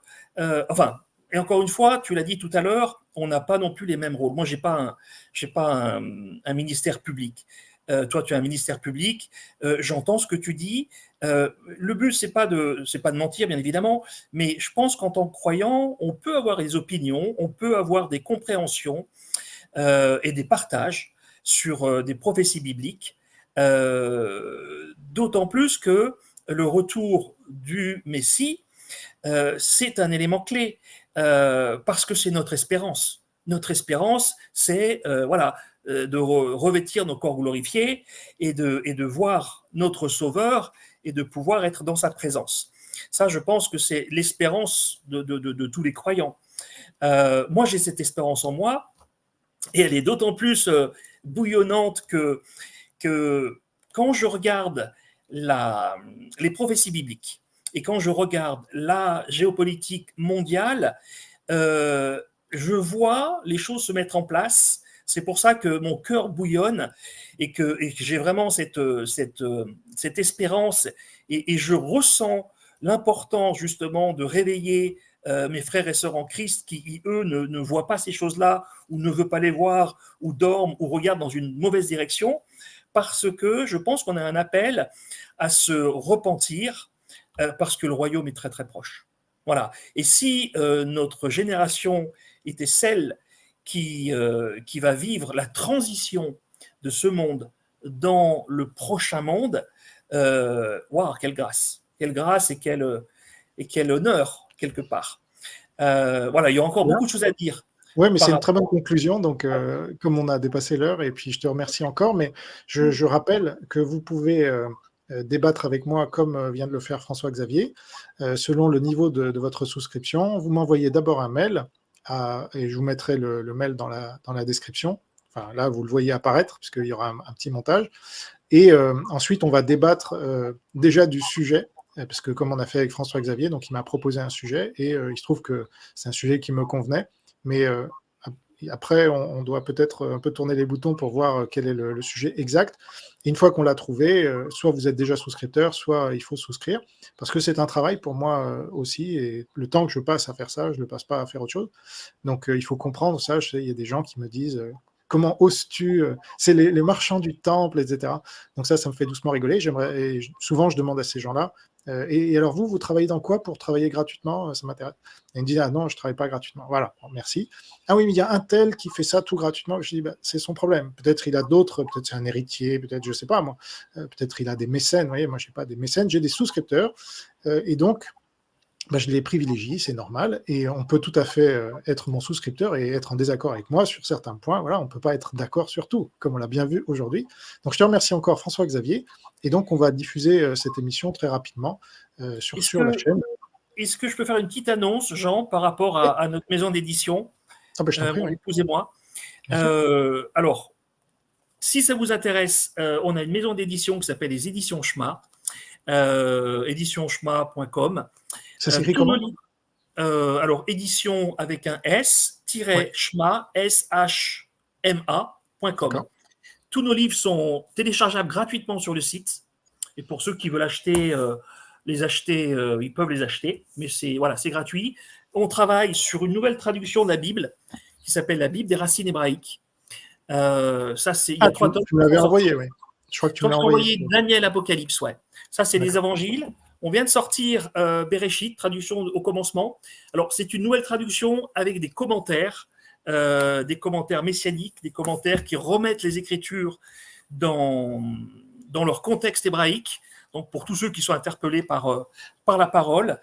enfin, et encore une fois, tu l'as dit tout à l'heure, on n'a pas non plus les mêmes rôles. Moi, j'ai pas un ministère public. Toi, tu as un ministère public. J'entends ce que tu dis. Le but, c'est pas de mentir, bien évidemment, mais je pense qu'en tant que croyant, on peut avoir des opinions, on peut avoir des compréhensions et des partages sur des prophéties bibliques. D'autant plus que le retour du Messie, c'est un élément clé parce que c'est notre espérance. Notre espérance, c'est voilà, de revêtir nos corps glorifiés et de voir notre Sauveur et de pouvoir être dans sa présence. Ça, je pense que c'est l'espérance de tous les croyants. Moi, j'ai cette espérance en moi et elle est d'autant plus bouillonnante que quand je regarde les prophéties bibliques et quand je regarde la géopolitique mondiale, je vois les choses se mettre en place. C'est pour ça que mon cœur bouillonne et que j'ai vraiment cette espérance et je ressens l'importance justement de réveiller mes frères et sœurs en Christ qui, eux, ne voient pas ces choses-là ou ne veulent pas les voir ou dorment ou regardent dans une mauvaise direction parce que je pense qu'on a un appel à se repentir parce que le royaume est très très proche. Voilà. Et si notre génération était celle qui va vivre la transition de ce monde dans le prochain monde, wow, quelle grâce! Quelle grâce et quel honneur, quelque part. Voilà, il y a encore Bien. beaucoup de choses à dire Ouais, mais par c'est une très bonne rapport. conclusion. Donc, comme on a dépassé l'heure, et puis je te remercie encore, mais je rappelle que vous pouvez débattre avec moi comme vient de le faire François-Xavier, selon le niveau de votre souscription. Vous m'envoyez d'abord un mail, et je vous mettrai le mail dans la description. Enfin, là, vous le voyez apparaître, puisqu'il y aura un petit montage. Et ensuite, on va débattre déjà du sujet, parce que comme on a fait avec François-Xavier, donc il m'a proposé un sujet, et il se trouve que c'est un sujet qui me convenait. Mais après, on doit peut-être un peu tourner les boutons pour voir quel est le sujet exact. Et une fois qu'on l'a trouvé, soit vous êtes déjà souscripteur, soit il faut souscrire, parce que c'est un travail pour moi aussi, et le temps que je passe à faire ça, je ne le passe pas à faire autre chose. Donc il faut comprendre ça. Je sais, il y a des gens qui me disent comment oses-tu c'est les marchands du temple, etc. Donc ça me fait doucement rigoler. Souvent, je demande à ces gens-là et alors vous travaillez dans quoi pour travailler gratuitement? Ça m'intéresse. Et ils me disent ah non, je travaille pas gratuitement. Voilà, bon, merci. Ah oui, mais il y a un tel qui fait ça tout gratuitement. Je dis bah, c'est son problème. Peut-être il a d'autres, peut-être c'est un héritier, peut-être je sais pas moi. Peut-être il a des mécènes. Vous voyez, moi j'ai pas des mécènes, j'ai des souscripteurs et donc bah, je les privilégie, c'est normal, et on peut tout à fait être mon souscripteur et être en désaccord avec moi sur certains points. Voilà, on ne peut pas être d'accord sur tout, comme on l'a bien vu aujourd'hui. Donc je te remercie encore, François-Xavier, et donc on va diffuser cette émission très rapidement Est-ce sur la que, chaîne. est-ce que je peux faire une petite annonce, Jean, par rapport Oui. à notre maison d'édition, Ah, ben, je t'en prie, mon oui, épouse et moi? bien sûr. Alors, si ça vous intéresse, on a une maison d'édition qui s'appelle les Éditions Schma, éditionschma.com. Ça s'écrit Tous nos comment? livres, alors édition avec un S, Oui, schma, shma.com. d'accord. Tous nos livres sont téléchargeables gratuitement sur le site. Et pour ceux qui veulent acheter, les acheter, ils peuvent les acheter. Mais c'est voilà, c'est gratuit. On travaille sur une nouvelle traduction de la Bible qui s'appelle la Bible des racines hébraïques. Ça, c'est il y Ah, a 3 tomes tu me qui l'avais vont envoyé, sortir. oui. Je crois que Je tu me crois que l'as je t'ai envoyé. envoyé Daniel Apocalypse, ouais. Ça, c'est les D'accord. évangiles. On vient de sortir Bereshit, traduction au commencement. Alors, c'est une nouvelle traduction avec des commentaires messianiques, des commentaires qui remettent les Écritures dans, dans leur contexte hébraïque. Donc, pour tous ceux qui sont interpellés par la parole,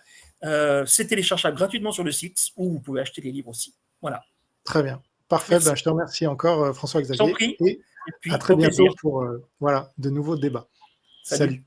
c'est téléchargeable gratuitement sur le site où vous pouvez acheter les livres aussi. Voilà. Très bien. Parfait. Ben, Merci. je te remercie encore, Je t'en François-Xavier, prie. et Et à puis, très au bientôt plaisir. pour voilà, de nouveaux débats. Salut. Salut.